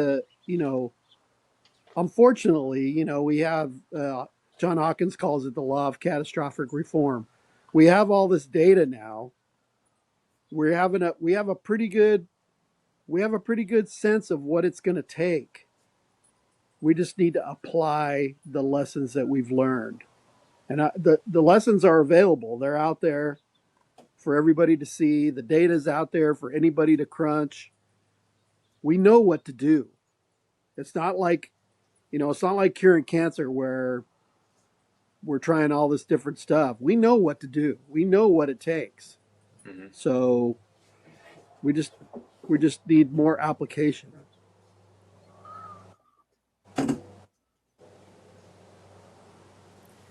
unfortunately, we have, John Hawkins calls it the law of catastrophic reform. We have all this data now. We have a pretty good we have a pretty good sense of what it's going to take. We just need to apply the lessons that we've learned. And the lessons are available. They're out there for everybody to see. The data's out there for anybody to crunch. We know what to do. It's not like, it's not like curing cancer where we're trying all this different stuff. We know what to do. We know what it takes. Mm-hmm. So we just need more application.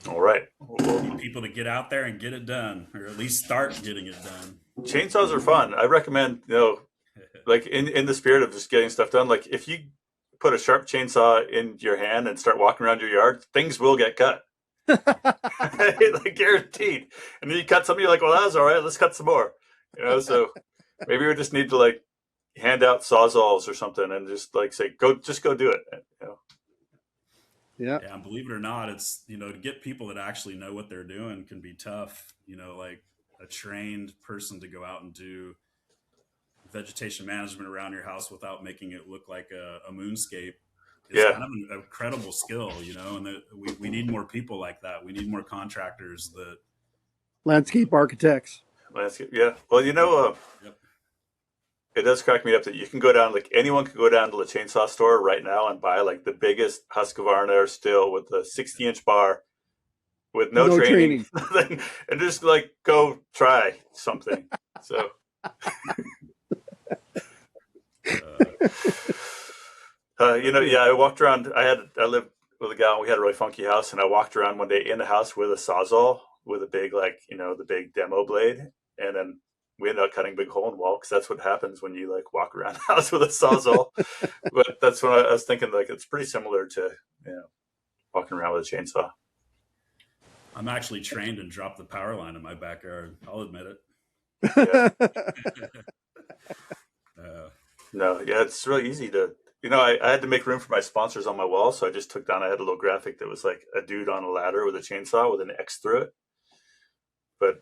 All right. Need people to get out there and get it done, or at least start getting it done. Chainsaws are fun. I recommend, like in the spirit of just getting stuff done, like if you put a sharp chainsaw in your hand and start walking around your yard, things will get cut. Like guaranteed. And then you cut something, you're like, well, that was all right. Let's cut some more. So maybe we just need to like hand out sawzalls or something and just like say, go do it. Yeah. Yeah, and believe it or not, it's, to get people that actually know what they're doing can be tough. Like a trained person to go out and do vegetation management around your house without making it look like a moonscape is kind of an incredible skill, and we need more people like that. We need more contractors that landscape architects. Yeah. Well, Yep. It does crack me up that you can go down, like anyone can go down to the chainsaw store right now and buy like the biggest Husqvarna still with the 60-inch bar with no training. And just like go try something. So I walked around. I lived with a gal. We had a really funky house, and I walked around one day in the house with a sawzall with a big, the big demo blade, and then we ended up cutting a big hole in the wall because that's what happens when you like walk around the house with a sawzall. But that's when I was thinking, like, it's pretty similar to walking around with a chainsaw. I'm actually trained and dropped the power line in my backyard. I'll admit it. Yeah. It's really easy to, I had to make room for my sponsors on my wall. So I just took down, I had a little graphic that was like a dude on a ladder with a chainsaw with an X through it. But,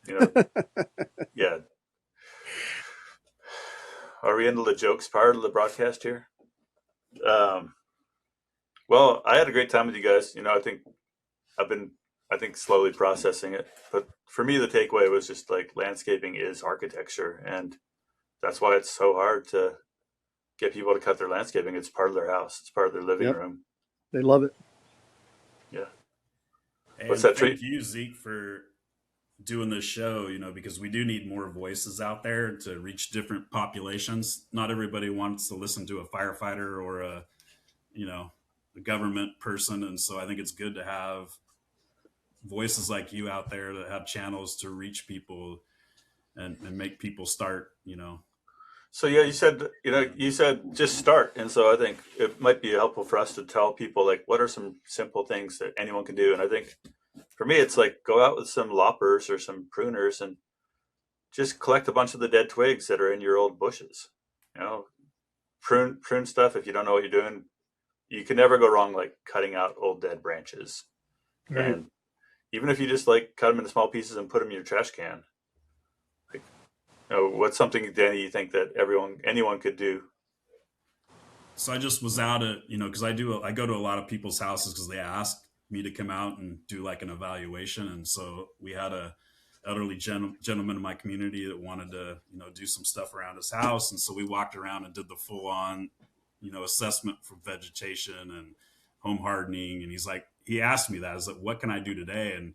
yeah. Are we into the jokes part of the broadcast here? Well, I had a great time with you guys. I think slowly processing it. But for me, the takeaway was just like landscaping is architecture. And that's why it's so hard to get people to cut their landscaping. It's part of their house. It's part of their living room. They love it. Yeah. And what's that thank you, Zeke, for doing this show, because we do need more voices out there to reach different populations. Not everybody wants to listen to a firefighter or a government person. And so I think it's good to have voices like you out there that have channels to reach people and make people start, So yeah, you said just start. And so I think it might be helpful for us to tell people like, what are some simple things that anyone can do? And I think for me, it's like go out with some loppers or some pruners and just collect a bunch of the dead twigs that are in your old bushes. Prune stuff. If you don't know what you're doing, you can never go wrong like cutting out old dead branches. Right. And even if you just like cut them into small pieces and put them in your trash can, like, what's something, Danny, you think that anyone could do? So I just was out at, because I go to a lot of people's houses because they ask me to come out and do like an evaluation. And so we had a elderly gentleman in my community that wanted to, do some stuff around his house. And so we walked around and did the full on, assessment for vegetation and home hardening. And he asked me that, what can I do today? And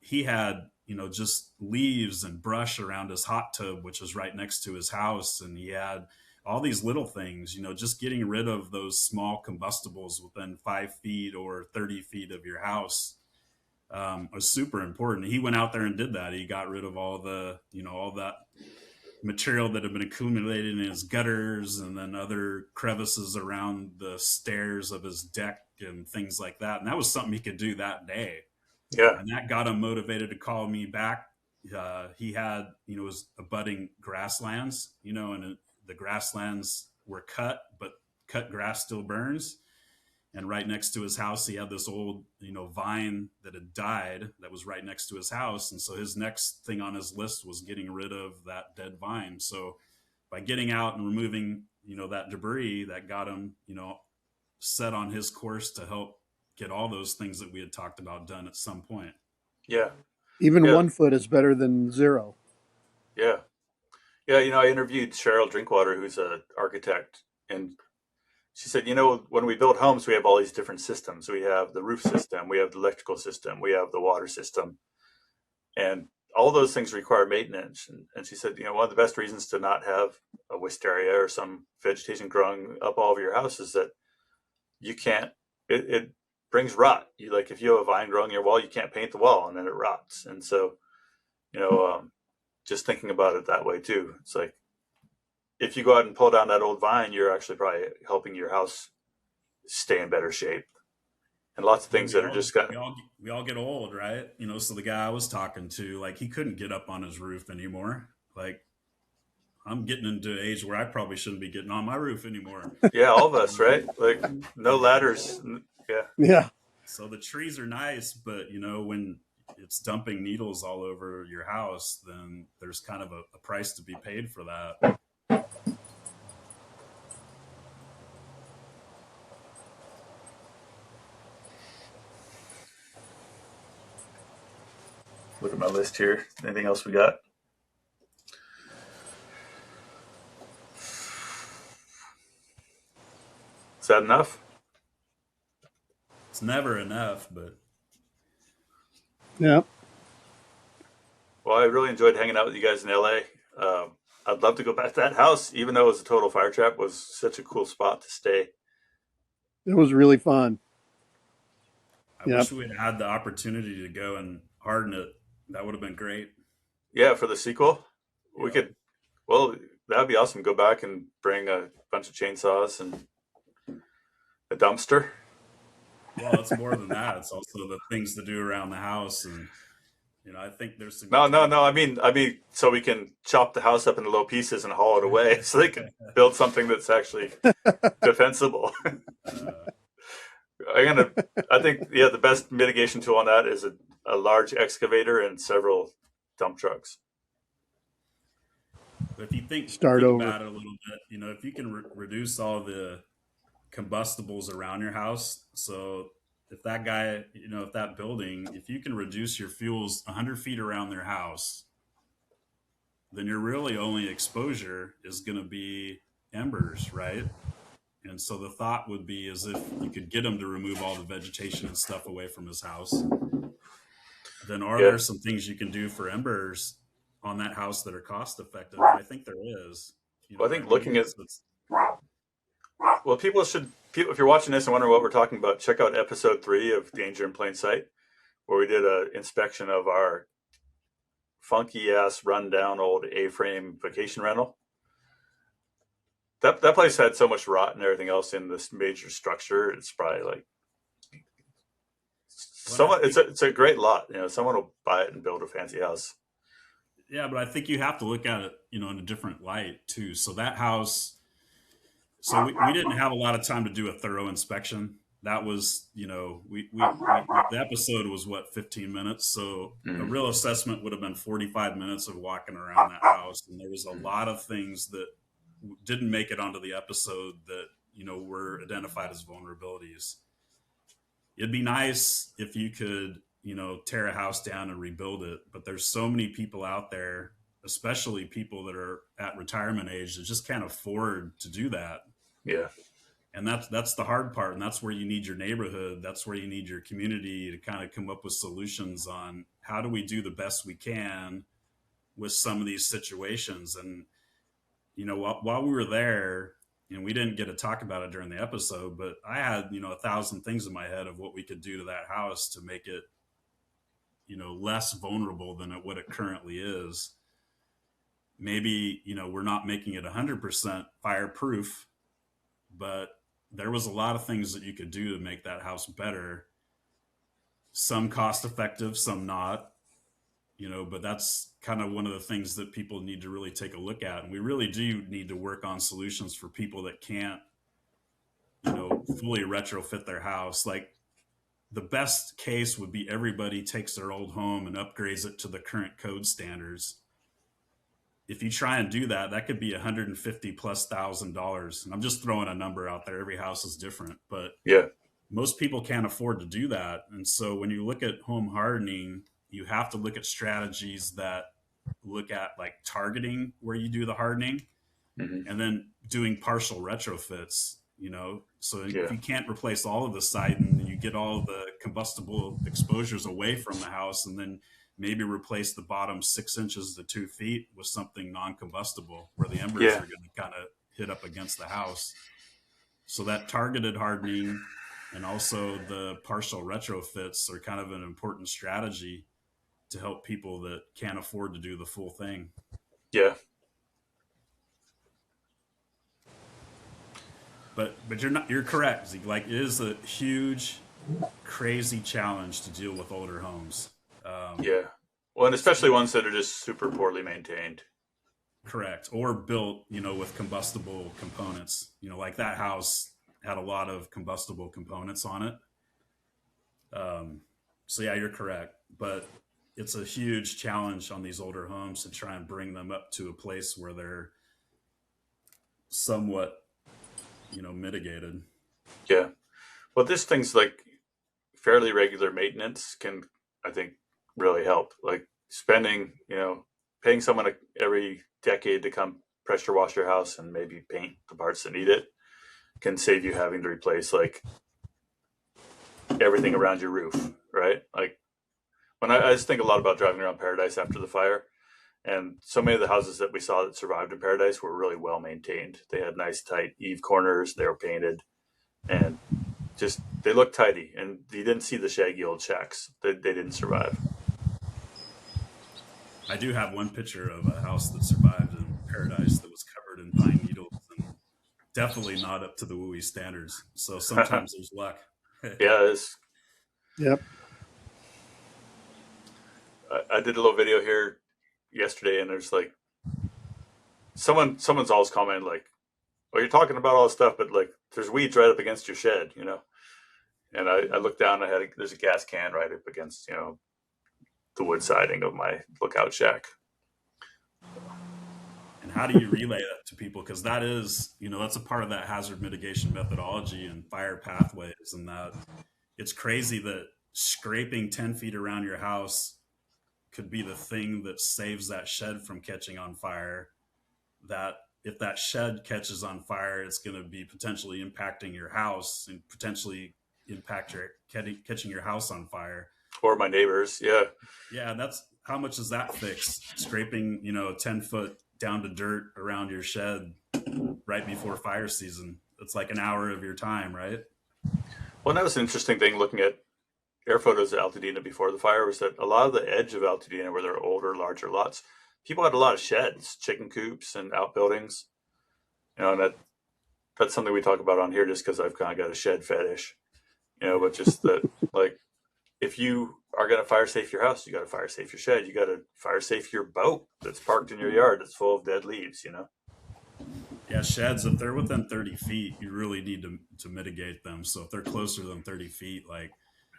he had, just leaves and brush around his hot tub, which was right next to his house. And he had all these little things, just getting rid of those small combustibles within 5 feet or 30 feet of your house was super important. He went out there and did that. He got rid of all the, all that material that had been accumulated in his gutters and then other crevices around the stairs of his deck and things like that. And that was something he could do that day. Yeah. And that got him motivated to call me back. He had, it was abutting grasslands, and the grasslands were cut, but cut grass still burns. And right next to his house, he had this old, vine that had died that was right next to his house. And so his next thing on his list was getting rid of that dead vine. So by getting out and removing, that debris that got him, set on his course to help get all those things that we had talked about done at some point. Yeah. Even Yeah. 1 foot is better than 0. Yeah. Yeah. I interviewed Cheryl Drinkwater, who's an architect, and she said, when we build homes, we have all these different systems. We have the roof system, we have the electrical system, we have the water system, and all those things require maintenance. And she said, one of the best reasons to not have a wisteria or some vegetation growing up all over your house is that you can't, it brings rot. If you have a vine growing in your wall, you can't paint the wall and then it rots. And so, just thinking about it that way too. It's like, if you go out and pull down that old vine, you're actually probably helping your house stay in better shape. And lots of things that are just got. We all get old, right? So the guy I was talking to, he couldn't get up on his roof anymore. I'm getting into an age where I probably shouldn't be getting on my roof anymore. Yeah, all of us, right? No ladders. Yeah. Yeah. So the trees are nice, but when it's dumping needles all over your house, then there's kind of a price to be paid for that. Look at my list here. Anything else we got? Is that enough? It's never enough, but Yeah. Well, I really enjoyed hanging out with you guys in LA. I'd love to go back to that house, even though it was a total fire trap. It was such a cool spot to stay. It was really fun. I wish we had had the opportunity to go and harden it. That would have been great. Yeah, for the sequel, we could. Well, that would be awesome. Go back and bring a bunch of chainsaws and a dumpster. Well, it's more than that. It's also the things to do around the house, and I think there's some. No. I mean, so we can chop the house up into little pieces and haul it away, so they can build something that's actually defensible. I think the best mitigation tool on that is a large excavator and several dump trucks. But if you think about it a little bit, if you can reduce all the combustibles around your house, so if that guy, if that building, if you can reduce your fuels 100 feet around their house, then your really only exposure is going to be embers, right? And so the thought would be as if you could get him to remove all the vegetation and stuff away from his house. Then are there some things you can do for embers on that house that are cost effective? And I think there is. I think looking at people if you're watching this and wondering what we're talking about, check out episode 3 of Danger in Plain Sight, where we did an inspection of our funky ass rundown old A-frame vacation rental. That place had so much rot and everything else in this major structure. It's probably it's a great lot. Someone will buy it and build a fancy house. Yeah, but I think you have to look at it, in a different light too. So that house, we didn't have a lot of time to do a thorough inspection. That was, the episode was 15 minutes. So a real assessment would have been 45 minutes of walking around that house. And there was a lot of things that didn't make it onto the episode that, were identified as vulnerabilities. It'd be nice if you could, tear a house down and rebuild it. But there's so many people out there, especially people that are at retirement age, that just can't afford to do that. Yeah. And that's the hard part. And that's where you need your neighborhood. That's where you need your community to kind of come up with solutions on how do we do the best we can with some of these situations. And, while we were there, and we didn't get to talk about it during the episode, but I had, 1,000 things in my head of what we could do to that house to make it, less vulnerable than what it currently is. Maybe, we're not making it 100% fireproof, but there was a lot of things that you could do to make that house better. Some cost effective, some not, but that's kind of one of the things that people need to really take a look at. And we really do need to work on solutions for people that can't, fully retrofit their house. Like the best case would be everybody takes their old home and upgrades it to the current code standards. if you try and do that, that could be $150,000+. And I'm just throwing a number out there. Every house is different, but Yeah. most people can't afford to do that. And so when you look at home hardening, you have to look at strategies that look at like targeting where you do the hardening Hmm. and then doing partial retrofits, you know. So if Yeah. you can't replace all of the siding, you get all the combustible exposures away from the house, and then maybe replace the bottom 6 inches to 2 feet with something non-combustible where the embers Yeah. are going to kind of hit up against the house. So that targeted hardening and also the partial retrofits are kind of an important strategy to help people that can't afford to do the full thing. Yeah. But you're correct, Zeke. Like, it is a huge, crazy challenge to deal with older homes. Yeah. Well, and especially ones that are just super poorly maintained. Correct. Or built, you know, with combustible components. You know, like that house had a lot of combustible components on it. So yeah, you're correct. But it's a huge challenge on these older homes to try and bring them up to a place where they're somewhat, you know, mitigated. Yeah. Well, this thing's like fairly regular maintenance can, I think, really help. Like spending, paying someone every decade to come pressure wash your house and maybe paint the parts that need it can save you having to replace like everything around your roof, right? Like when I just think a lot about driving around Paradise after the fire, and so many of the houses that we saw that survived in Paradise were really well maintained. They had nice tight eave corners, they were painted, and just they looked tidy. And you didn't see the shaggy old shacks. They didn't survive. I do have one picture of a house that survived in Paradise that was covered in pine needles and definitely not up to the WUI standards. So sometimes there's luck. Yeah, Yep. I did a little video here yesterday, and there's like someone's always commented like, "Well, you're talking about all this stuff, but like there's weeds right up against your shed, you know." And I looked down, there's a gas can right up against the wood siding of my lookout shack. And how do you relay that to people? Because that is, that's a part of that hazard mitigation methodology and fire pathways. And that it's crazy that scraping 10 feet around your house could be the thing that saves that shed from catching on fire. That if that shed catches on fire, it's going to be potentially impacting your house and potentially catching your house on fire. Or my neighbors, yeah. Yeah, that's how much does that fix? Scraping, 10 foot down to dirt around your shed right before fire season. It's like an hour of your time, right? Well, that was an interesting thing looking at air photos of Altadena before the fire was that a lot of the edge of Altadena, where there are older, larger lots, people had a lot of sheds, chicken coops and outbuildings. And that's something we talk about on here just because I've kind of got a shed fetish. But just that, like, if you are going to fire safe your house, you got to fire safe your shed. You got to fire safe your boat that's parked in your yard that's full of dead leaves, Yeah, sheds, if they're within 30 feet, you really need to mitigate them. So if they're closer than 30 feet, like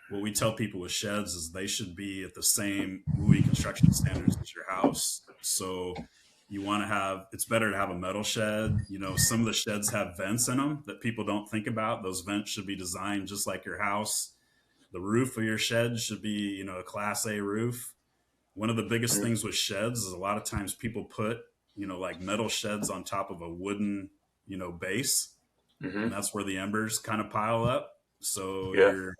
what we tell people with sheds is they should be at the same WUI construction standards as your house. So you want to it's better to have a metal shed. Some of the sheds have vents in them that people don't think about. Those vents should be designed just like your house. The roof of your shed should be, a Class A roof. One of the biggest things with sheds is a lot of times people put, like metal sheds on top of a wooden, base. Mm-hmm. And that's where the embers kind of pile up. So Yeah.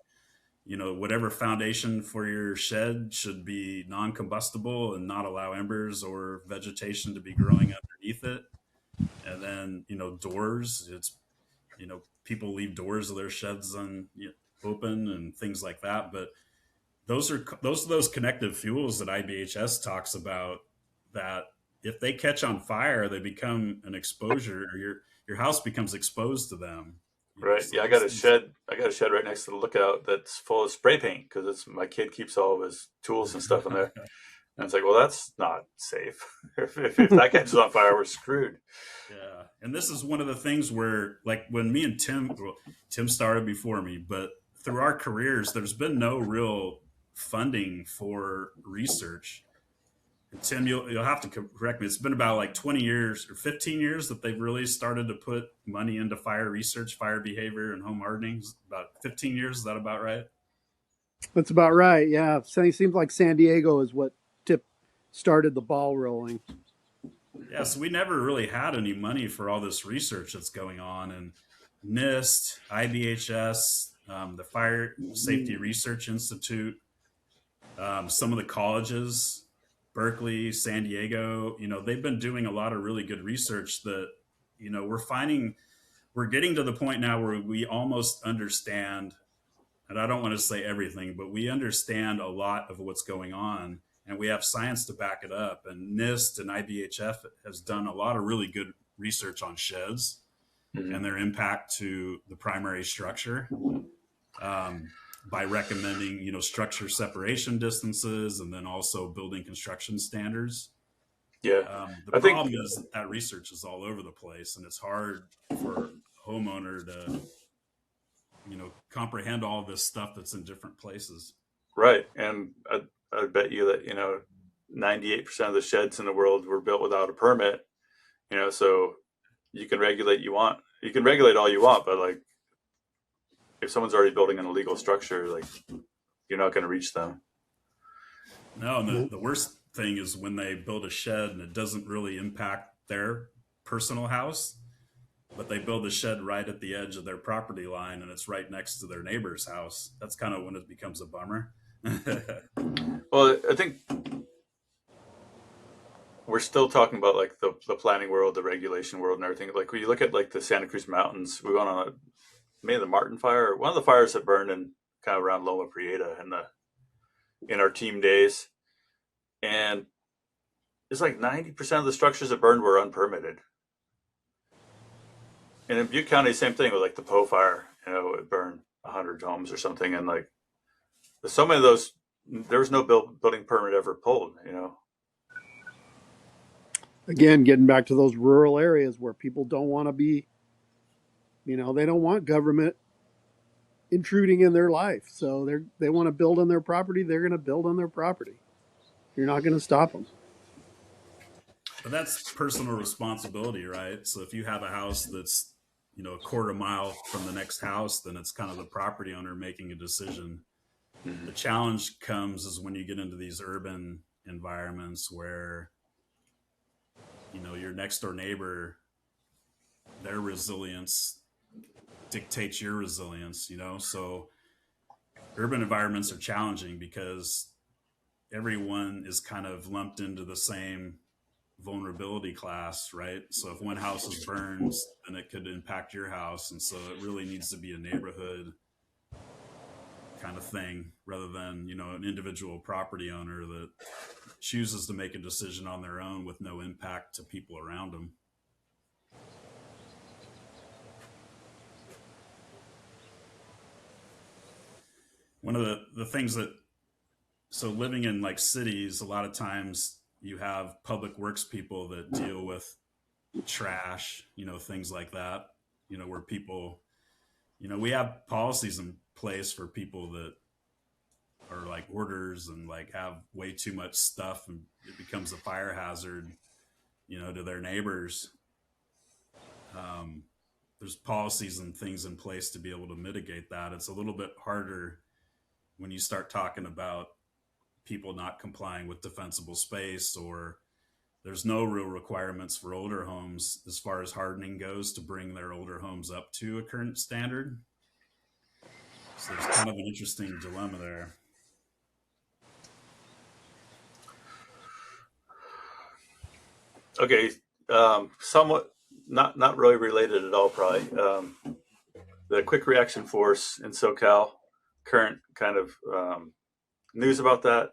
whatever foundation for your shed should be non-combustible and not allow embers or vegetation to be growing underneath it. And then, doors, people leave doors of their sheds open and things like that. But those are those connective fuels that IBHS talks about, that if they catch on fire, they become an exposure, or your house becomes exposed to them. Right. So yeah, I got a shed right next to the lookout that's full of spray paint because my kid keeps all of his tools and stuff in there. And it's like, well, that's not safe. if that catches on fire, we're screwed. Yeah. And this is one of the things where, like, when me and Tim started before me, but through our careers, there's been no real funding for research. And Tim, you'll have to correct me. It's been about like 20 years or 15 years that they've really started to put money into fire research, fire behavior, and home hardening. About 15 years. Is that about right? That's about right. Yeah, it seems like San Diego is what started the ball rolling. Yeah, so we never really had any money for all this research that's going on. And NIST, IBHS, the Fire Safety Research Institute, some of the colleges, Berkeley, San Diego, they've been doing a lot of really good research that, we're getting to the point now where we almost understand, and I don't want to say everything, but we understand a lot of what's going on, and we have science to back it up. And NIST and IBHF has done a lot of really good research on sheds and their impact to the primary structure. By recommending, structure separation distances and then also building construction standards. Yeah. The problem is that research is all over the place, and it's hard for a homeowner to, comprehend all this stuff that's in different places. Right. And I bet you that, 98% of the sheds in the world were built without a permit, so you can regulate all you want, but like, if someone's already building an illegal structure, like, you're not going to reach them. No, and the worst thing is when they build a shed and it doesn't really impact their personal house, but they build a shed right at the edge of their property line and it's right next to their neighbor's house. That's kind of when it becomes a bummer. Well, I think we're still talking about like the planning world, the regulation world, and everything. Like when you look at like the Santa Cruz Mountains, we went on maybe the Martin fire, one of the fires that burned in kind of around Loma Prieta in our team days. And it's like 90% of the structures that burned were unpermitted. And in Butte County, same thing with like the Poe fire, it burned 100 homes or something. And like, so many of those, there was no building permit ever pulled, Again, getting back to those rural areas where people don't want to be, they don't want government intruding in their life. So they want to build on their property. They're going to build on their property. You're not going to stop them. But that's personal responsibility, right? So if you have a house that's, a quarter mile from the next house, then it's kind of the property owner making a decision. Mm-hmm. The challenge comes is when you get into these urban environments where, your next door neighbor, their resilience dictates your resilience, so urban environments are challenging because everyone is kind of lumped into the same vulnerability class, right? So if one house is burned, then it could impact your house. And so it really needs to be a neighborhood kind of thing rather than, an individual property owner that chooses to make a decision on their own with no impact to people around them. One of the things so living in like cities, a lot of times you have public works people that deal with trash, things like that, where people, we have policies in place for people that are like hoarders and like have way too much stuff and it becomes a fire hazard, to their neighbors. There's policies and things in place to be able to mitigate that. It's a little bit harder when you start talking about people not complying with defensible space, or there's no real requirements for older homes as far as hardening goes to bring their older homes up to a current standard. So there's kind of an interesting dilemma there. Okay. Somewhat not really related at all, probably. The quick reaction force in SoCal, current kind of news about that,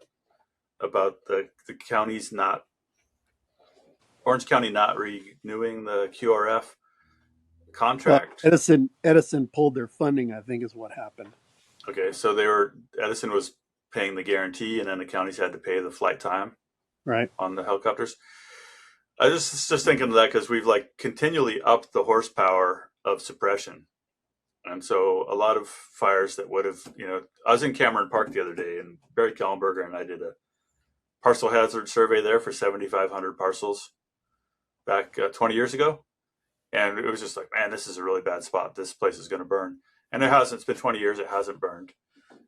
about the counties Orange County not renewing the QRF contract. Edison pulled their funding, I think is what happened. Okay, so Edison was paying the guarantee, and then the counties had to pay the flight time, right, on the helicopters. I just thinking of that because we've like continually upped the horsepower of suppression. And so a lot of fires that would have, I was in Cameron Park the other day, and Barry Kellenberger and I did parcel hazard survey there for 7,500 parcels back 20 years ago. And it was just like, man, this is a really bad spot. This place is going to burn. And it hasn't. It's been 20 years. It hasn't burned.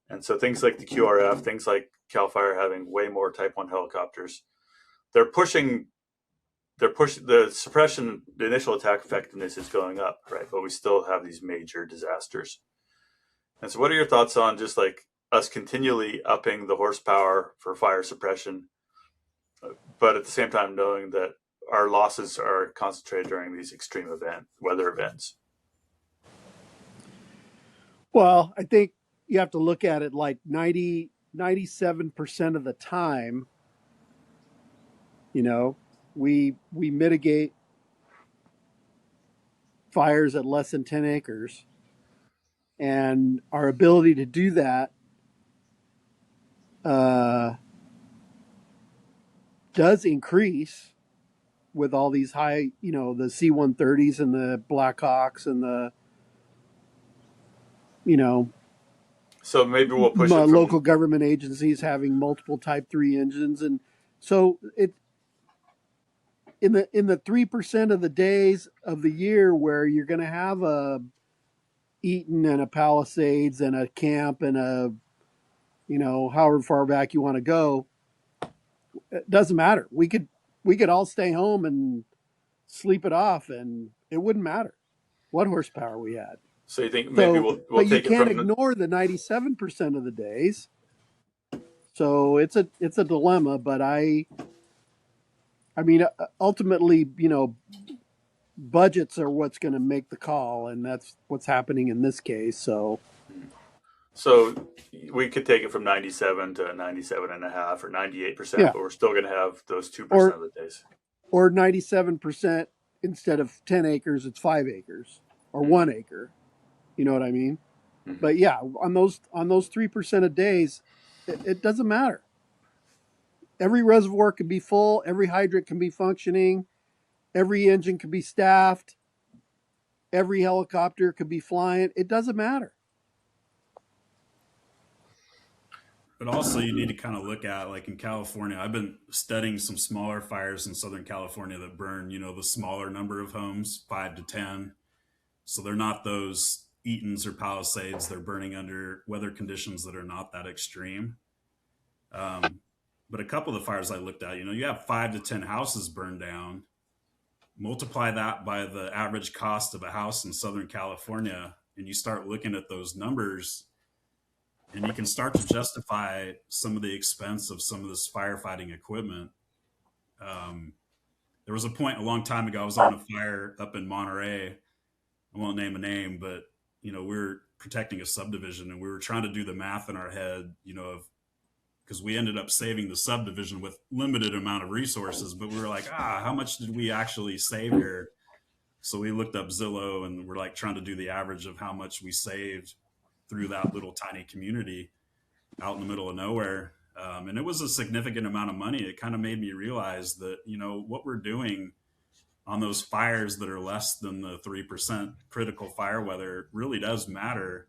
And so things like the QRF, things like CAL FIRE having way more Type 1 helicopters, they're pushing the suppression, the initial attack effectiveness is going up, right? But we still have these major disasters. And so what are your thoughts on just like us continually upping the horsepower for fire suppression, but at the same time knowing that our losses are concentrated during these extreme weather events? Well, I think you have to look at it like 97% of the time, we mitigate fires at less than 10 acres. And our ability to do that does increase with all these high, the C-130s and the Blackhawks and the, so maybe we'll push it from local government agencies having multiple Type 3 engines. And so it, in the 3% of the days of the year where you're going to have a Eaton and a Palisades and a camp and a, however far back you want to go, it doesn't matter. We could all stay home and sleep it off, and it wouldn't matter what horsepower we had. So you think maybe we'll but take you it can't from ignore the 97% of the days. So it's a dilemma, but I mean, ultimately, budgets are what's going to make the call, and that's what's happening in this case. So we could take it from 97 to 97.5 or 98%, Yeah. but we're still going to have those 2% Or- of the days. or 97% instead of 10 acres, it's 5 acres or 1 acre. You know what I mean? Mhm. But yeah, on those 3% of days, it doesn't matter. Every reservoir can be full. Every hydrant can be functioning. Every engine can be staffed. Every helicopter could be flying. It doesn't matter. But also, you need to kind of look at, like in California, I've been studying some smaller fires in Southern California that burn, the smaller number of homes, 5 to 10. So they're not those Eatons or Palisades. They're burning under weather conditions that are not that extreme. But a couple of the fires I looked at, you have 5 to 10 houses burned down. Multiply that by the average cost of a house in Southern California, and you start looking at those numbers, and you can start to justify some of the expense of some of this firefighting equipment. There was a point a long time ago, I was on a fire up in Monterey. I won't name a name, but we were protecting a subdivision, and we were trying to do the math in our head, because we ended up saving the subdivision with limited amount of resources, but we were like, how much did we actually save here? So we looked up Zillow, and we're like trying to do the average of how much we saved through that little tiny community out in the middle of nowhere. And it was a significant amount of money. It kind of made me realize that, what we're doing on those fires that are less than the 3% critical fire weather really does matter.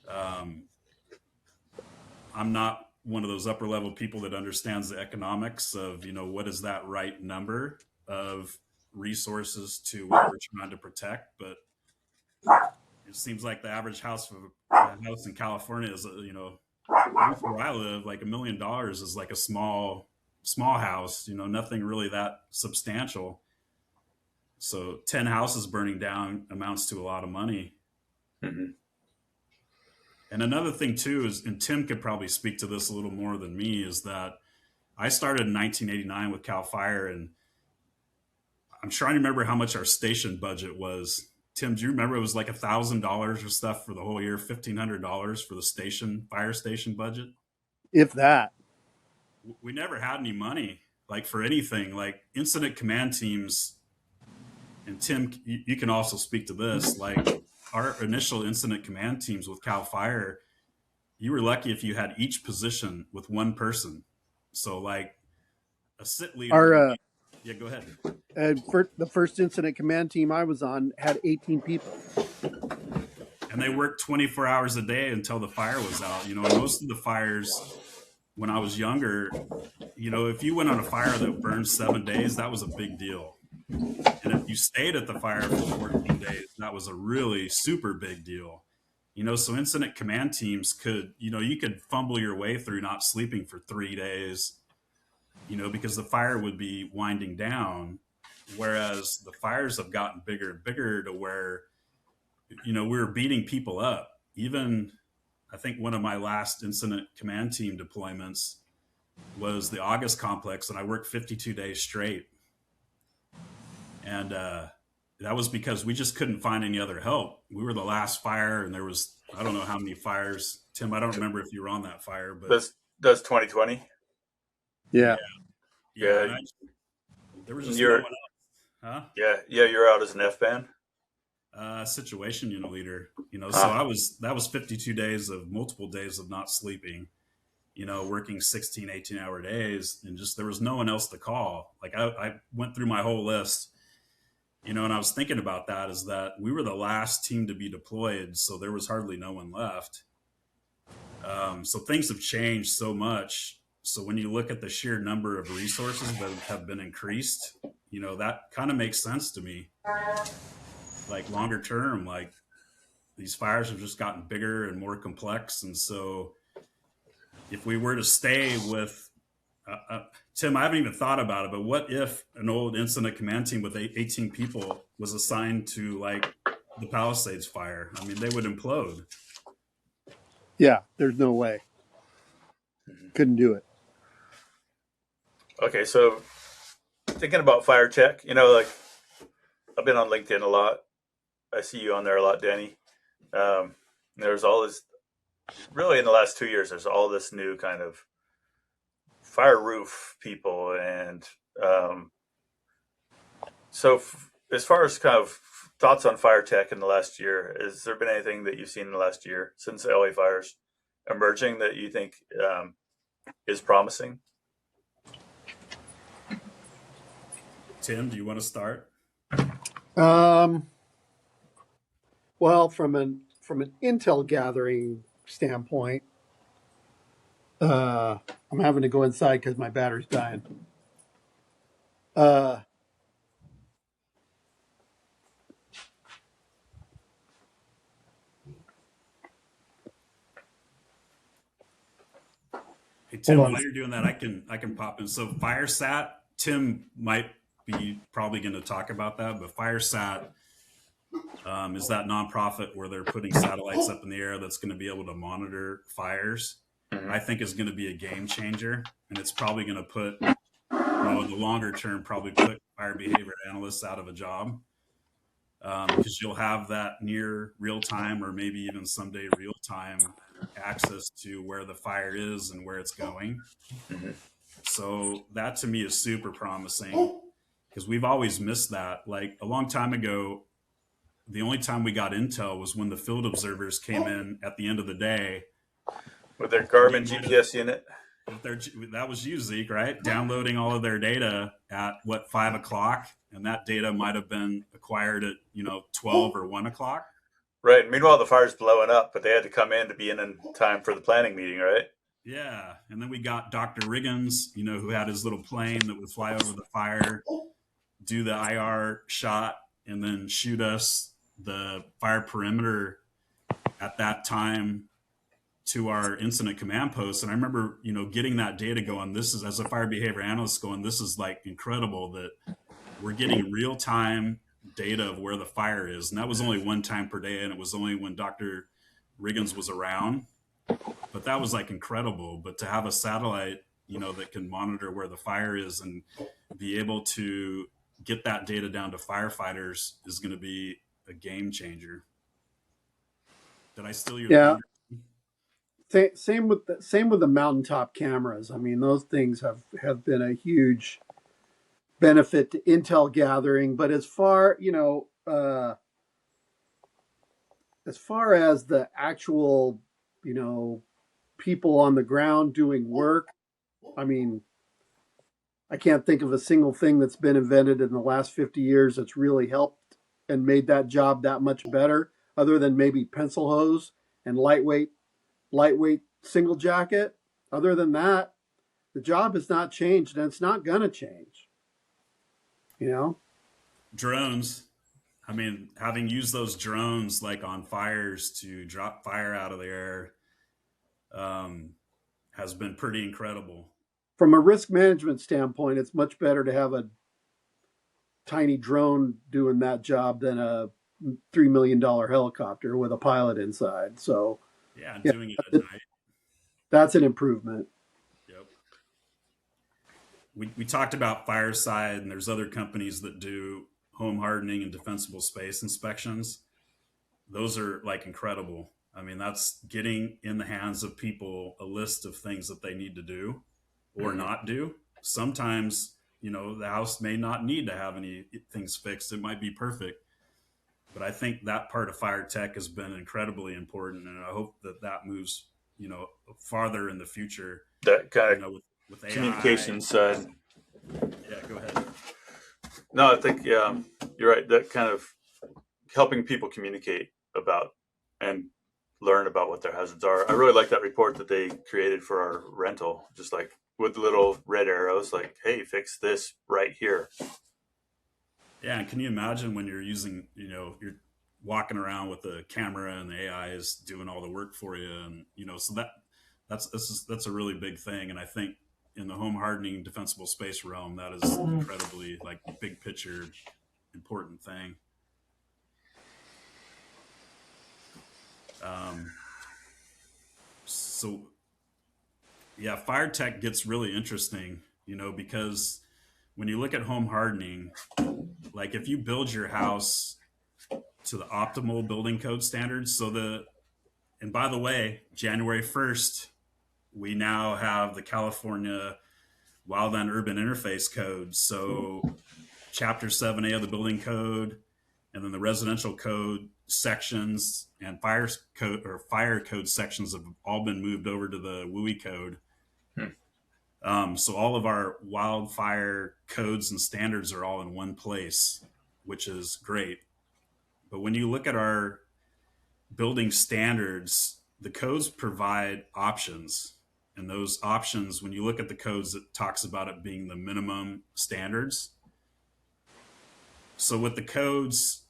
I'm not one of those upper level people that understands the economics of, what is that right number of resources to what we're trying to protect. But it seems like the average house in California is, where I live, like $1 million is like a small house, nothing really that substantial. So 10 houses burning down amounts to a lot of money. Mm-hmm. And another thing too is, and Tim could probably speak to this a little more than me, is that I started in 1989 with CAL FIRE, and I'm trying to remember how much our station budget was. Tim, do you remember it was like $1,000 or stuff for the whole year, $1,500 for the fire station budget? If that. We never had any money, like for anything, like incident command teams. And Tim, you can also speak to this, like our initial incident command teams with CAL FIRE, you were lucky if you had each position with one person. So like a sit leader. Yeah, go ahead. The first incident command team I was on had 18 people. And they worked 24 hours a day until the fire was out. And most of the fires, when I was younger, if you went on a fire that burned 7 days, that was a big deal. And if you stayed at the fire for 14 days, that was a really super big deal. So incident command teams could, you could fumble your way through not sleeping for 3 days, because the fire would be winding down. Whereas the fires have gotten bigger and bigger to where, we were beating people up. Even, I think one of my last incident command team deployments was the August complex, and I worked 52 days straight. And that was because we just couldn't find any other help. We were the last fire, and there was, I don't know how many fires. Tim, I don't remember if you were on that fire, but Does 2020? Yeah. Yeah. There was just no one else. Huh? Yeah. You're out as an F-band. Situation unit leader. So that was 52 days of multiple days of not sleeping. Working 16, 18-hour days, and just there was no one else to call. Like I went through my whole list. And I was thinking about that, is that we were the last team to be deployed, so there was hardly no one left. So things have changed so much. So when you look at the sheer number of resources that have been increased, that kind of makes sense to me. Like longer term, like these fires have just gotten bigger and more complex. And so if we were to stay with Tim, I haven't even thought about it, but what if an old incident command team with 18 people was assigned to like the Palisades fire? I mean, they would implode. Yeah, there's no way. Couldn't do it. Okay, so thinking about fire tech, like I've been on LinkedIn a lot. I see you on there a lot, Danny. There's all this, really in the last 2 years, there's all this new kind of fire roof people. And as far as kind of thoughts on fire tech in the last year, has there been anything that you've seen in the last year since the LA fires emerging that you think is promising? Tim, do you want to start? Well, from an intel gathering standpoint, I'm having to go inside because my battery's dying. Hey Tim, while you're doing that, I can pop in. So FireSat, Tim might be probably going to talk about that, but FireSat is that nonprofit where they're putting satellites up in the air that's going to be able to monitor fires. I think is going to be a game changer, and it's probably going to put, in the longer term, probably put fire behavior analysts out of a job, because you'll have that near real time, or maybe even someday real time access to where the fire is and where it's going. So that to me is super promising, because we've always missed that. Like a long time ago, the only time we got intel was when the field observers came in at the end of the day with their Garmin GPS unit. That was you, Zeke, right? Downloading all of their data at 5 o'clock, and that data might have been acquired at 12 or 1 o'clock. Right. Meanwhile, the fire's blowing up, but they had to come in to be in time for the planning meeting, right? Yeah. And then we got Dr. Riggins, who had his little plane that would fly over the fire, do the IR shot, and then shoot us the fire perimeter at that time to our incident command post. And I remember, getting that data going, this is, as a fire behavior analyst, going, this is like incredible that we're getting real time data of where the fire is. And that was only one time per day. And it was only when Dr. Riggins was around, but that was like incredible. But to have a satellite, that can monitor where the fire is and be able to get that data down to firefighters is going to be a game changer. Did I steal your thunder? Same with the mountaintop cameras. I mean, those things have been a huge benefit to intel gathering. But as far as the actual people on the ground doing work, I mean, I can't think of a single thing that's been invented in the last 50 years that's really helped and made that job that much better, other than maybe pencil hose and lightweight single jacket. Other than that, the job has not changed, and it's not going to change. You know, Drones. I mean, having used those drones like on fires to drop fire out of the air has been pretty incredible. from a risk management standpoint, it's much better to have a tiny drone doing that job than a $3 million helicopter with a pilot inside. So, Yeah, and yeah, doing it at night. that's an improvement. Yep. We talked about Fireside, and there's other companies that do home hardening and defensible space inspections. Those are like incredible. I mean, that's getting in the hands of people a list of things that they need to do or not do. Sometimes, you know, the house may not need to have any things fixed. It might be perfect. But I think that part of fire tech has been incredibly important. And I hope that that moves, you know, farther in the future. That kind You of know, with AI. communication side. Yeah, go ahead. No, I think, yeah, you're right. That kind of helping people communicate about and learn about what their hazards are. I really like that report that they created for our rental, just like with the little red arrows, like, hey, fix this right here. Yeah, and can you imagine when you're using, you know, you're walking around with a camera and the AI is doing all the work for you, and you know, so that's a really big thing. And I think in the home hardening defensible space realm, that is incredibly like big picture important thing. So yeah, fire tech gets really interesting, you know, because when you look at home hardening, like if you build your house to the optimal building code standards, and by the way, January 1st, we now have the California Wildland Urban Interface Code. So Chapter 7A of the building code, and then the residential code sections and fire code sections have all been moved over to the WUI code. So all of our wildfire codes and standards are all in one place, which is great. But when you look at our building standards, the codes provide options. And those options, when you look at the codes, it talks about it being the minimum standards. So with the codes,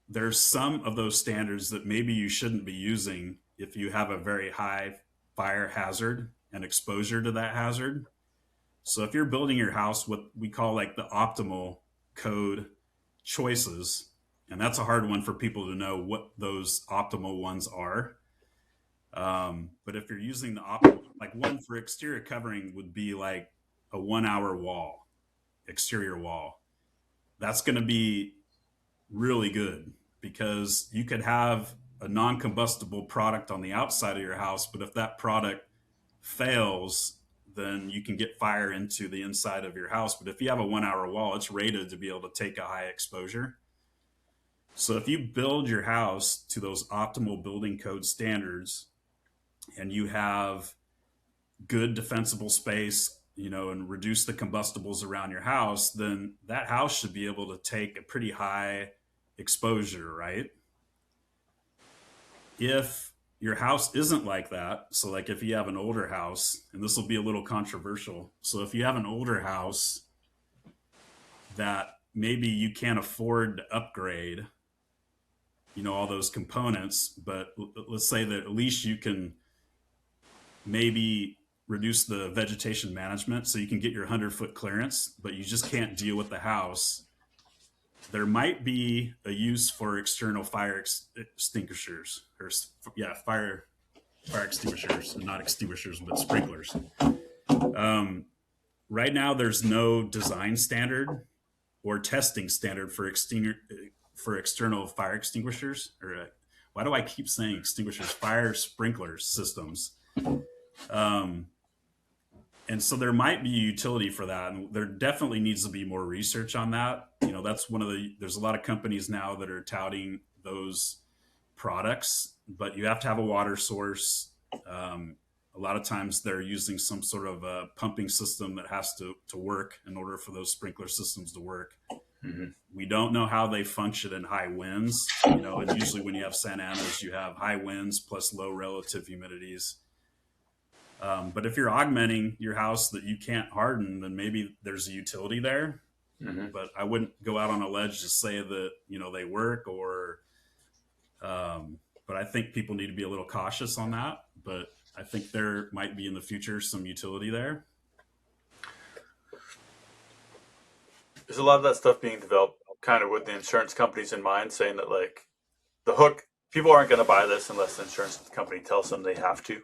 there's some of those standards that maybe you shouldn't be using if you have a very high fire hazard and exposure to that hazard. So if you're building your house, what we call like the optimal code choices, and that's a hard one for people to know what those optimal ones are. But if you're using the optimal, like one for exterior covering would be like a 1 hour wall, exterior wall. That's going to be really good because you could have a non-combustible product on the outside of your house, but if that product fails, then you can get fire into the inside of your house. But if you have a 1 hour wall, it's rated to be able to take a high exposure. So if you build your house to those optimal building code standards and you have good defensible space, you know, and reduce the combustibles around your house, then that house should be able to take a pretty high exposure, right? If your house isn't like that, so like if you have an older house, and this will be a little controversial, so if you have an older house that maybe you can't afford to upgrade, you know, all those components, but let's say that at least you can maybe reduce the vegetation management so you can get your 100-foot clearance, but you just can't deal with the house. There might be a use for external fire extinguishers, or fire extinguishers, not extinguishers, but sprinklers. Right now, there's no design standard or testing standard for external fire extinguishers. Why do I keep saying extinguishers? Fire sprinkler systems. And so there might be utility for that. And there definitely needs to be more research on that. You know, that's there's a lot of companies now that are touting those products, but you have to have a water source. A lot of times they're using some sort of a pumping system that has to work in order for those sprinkler systems to work. Mm-hmm. We don't know how they function in high winds. You know, and usually when you have Santa Anas, you have high winds plus low relative humidities. But if you're augmenting your house that you can't harden, then maybe there's a utility there. Mm-hmm. But I wouldn't go out on a ledge to say that they work or. But I think people need to be a little cautious on that. But I think there might be in the future some utility there. There's a lot of that stuff being developed kind of with the insurance companies in mind, saying that like the hook, people aren't going to buy this unless the insurance company tells them they have to.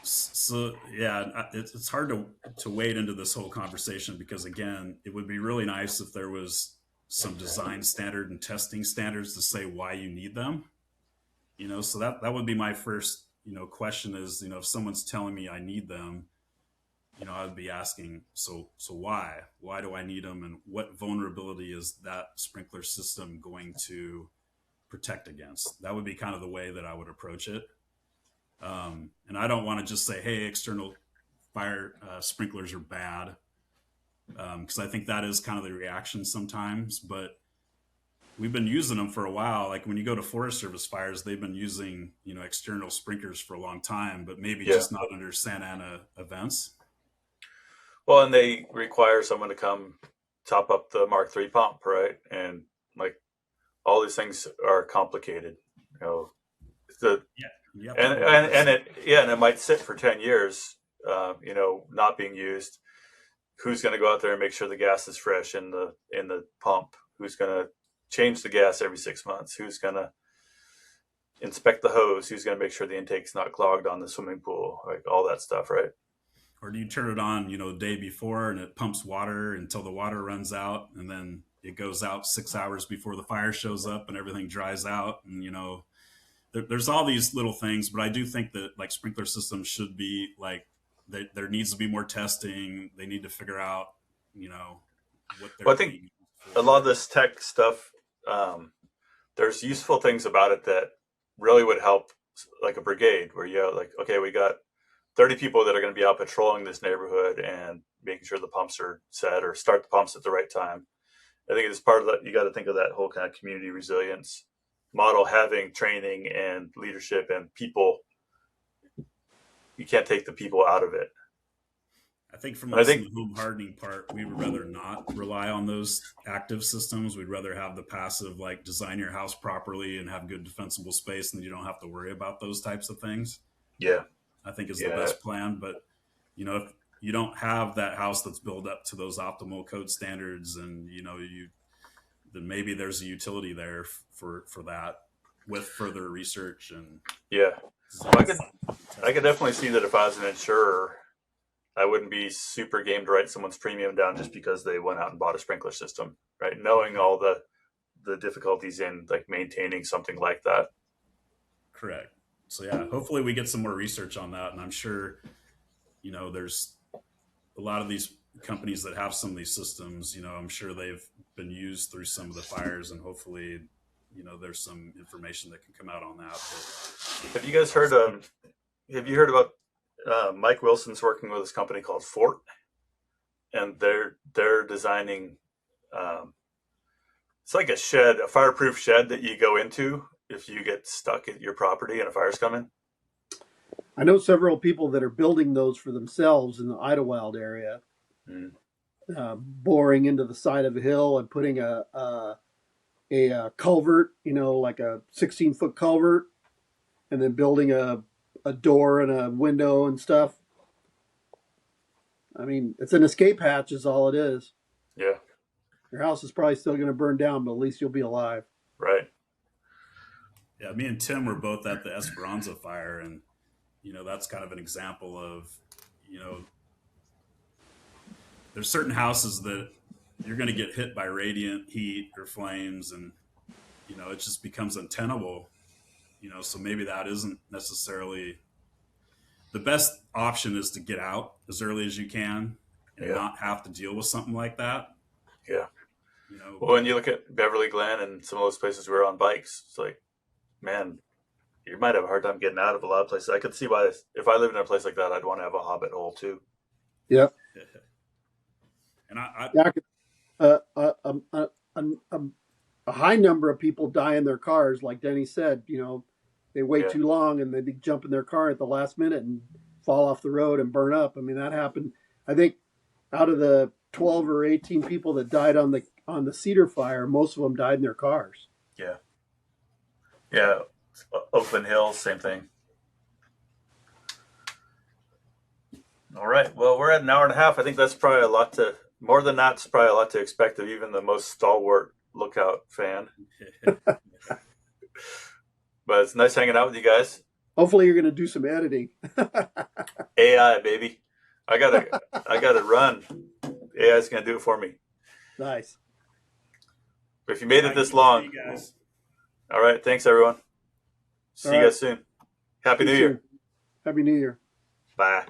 So yeah, it's hard to wade into this whole conversation because again, it would be really nice if there was some design standard and testing standards to say why you need them. So that would be my first question is if someone's telling me I need them, I would be asking, so why do I need them, and what vulnerability is that sprinkler system going to protect against? That would be kind of the way that I would approach it. And I don't want to just say, hey, external fire sprinklers are bad, because I think that is kind of the reaction sometimes. But we've been using them for a while. Like when you go to Forest Service fires, they've been using external sprinklers for a long time, but maybe just not under Santa Ana events. Well, and they require someone to come top up the Mark III pump, right? And like all these things are complicated. And it might sit for 10 years, not being used. Who's going to go out there and make sure the gas is fresh in the pump? Who's going to change the gas every 6 months? Who's going to inspect the hose? Who's going to make sure the intake's not clogged on the swimming pool? Like all that stuff, right? Or do you turn it on, the day before and it pumps water until the water runs out, and then it goes out 6 hours before the fire shows up and everything dries out? And, there's all these little things, but I do think that like sprinkler systems should be like, there needs to be more testing. They need to figure out, what they're I think a lot of this tech stuff, there's useful things about it that really would help, like a brigade where okay, we got 30 people that are going to be out patrolling this neighborhood and making sure the pumps are set or start the pumps at the right time. I think it's part of that. You got to think of that whole kind of community resilience model, having training and leadership and people. You can't take the people out of it. I think from the home hardening part, we would rather not rely on those active systems. We'd rather have the passive, like design your house properly and have good defensible space, and you don't have to worry about those types of things. Yeah. I think is the best plan. But, if you don't have that house that's built up to those optimal code standards, and, then maybe there's a utility there for that with further research. And I could definitely see that if I was an insurer, I wouldn't be super game to write someone's premium down just because they went out and bought a sprinkler system, right? Knowing all the difficulties in like maintaining something like that. Correct. So yeah, hopefully we get some more research on that. And I'm sure, there's a lot of these companies that have some of these systems, I'm sure they've been used through some of the fires, and hopefully, there's some information that can come out on that. But, have you guys heard about Mike Wilson's working with this company called Fort, and they're designing, it's like a fireproof shed that you go into if you get stuck at your property and a fire's coming. I know several people that are building those for themselves in the Idlewild area, boring into the side of a hill and putting a culvert, like a 16-foot culvert, and then building a door and a window and stuff. I mean, it's an escape hatch is all it is. Yeah. Your house is probably still going to burn down, but at least you'll be alive. Right. Yeah, me and Tim were both at the Esperanza fire, and that's kind of an example of there's certain houses that you're going to get hit by radiant heat or flames, and it just becomes untenable. So maybe that isn't necessarily the best option. Is to get out as early as you can and not have to deal with something like that. Yeah. Well, when you look at Beverly Glen and some of those places we were on bikes, it's like, man, you might have a hard time getting out of a lot of places. I could see why, if I lived in a place like that, I'd want to have a hobbit hole too. Yeah. And a high number of people die in their cars, like Denny said. They wait Yeah. too long and they jump in their car at the last minute and fall off the road and burn up. I mean, that happened. I think out of the 12 or 18 people that died on the Cedar fire, most of them died in their cars. Yeah. Yeah. Oakland Hills, same thing. All right. Well, we're at an hour and a half. I think that's probably more than that's probably a lot to expect of even the most stalwart Lookout fan. But it's nice hanging out with you guys. Hopefully you're going to do some editing. AI, baby. I gotta run. AI's gonna do it for me. Nice. But if you made it this long, you guys. all right. Thanks, everyone. See you guys soon. Happy New Year. Happy New Year. Bye.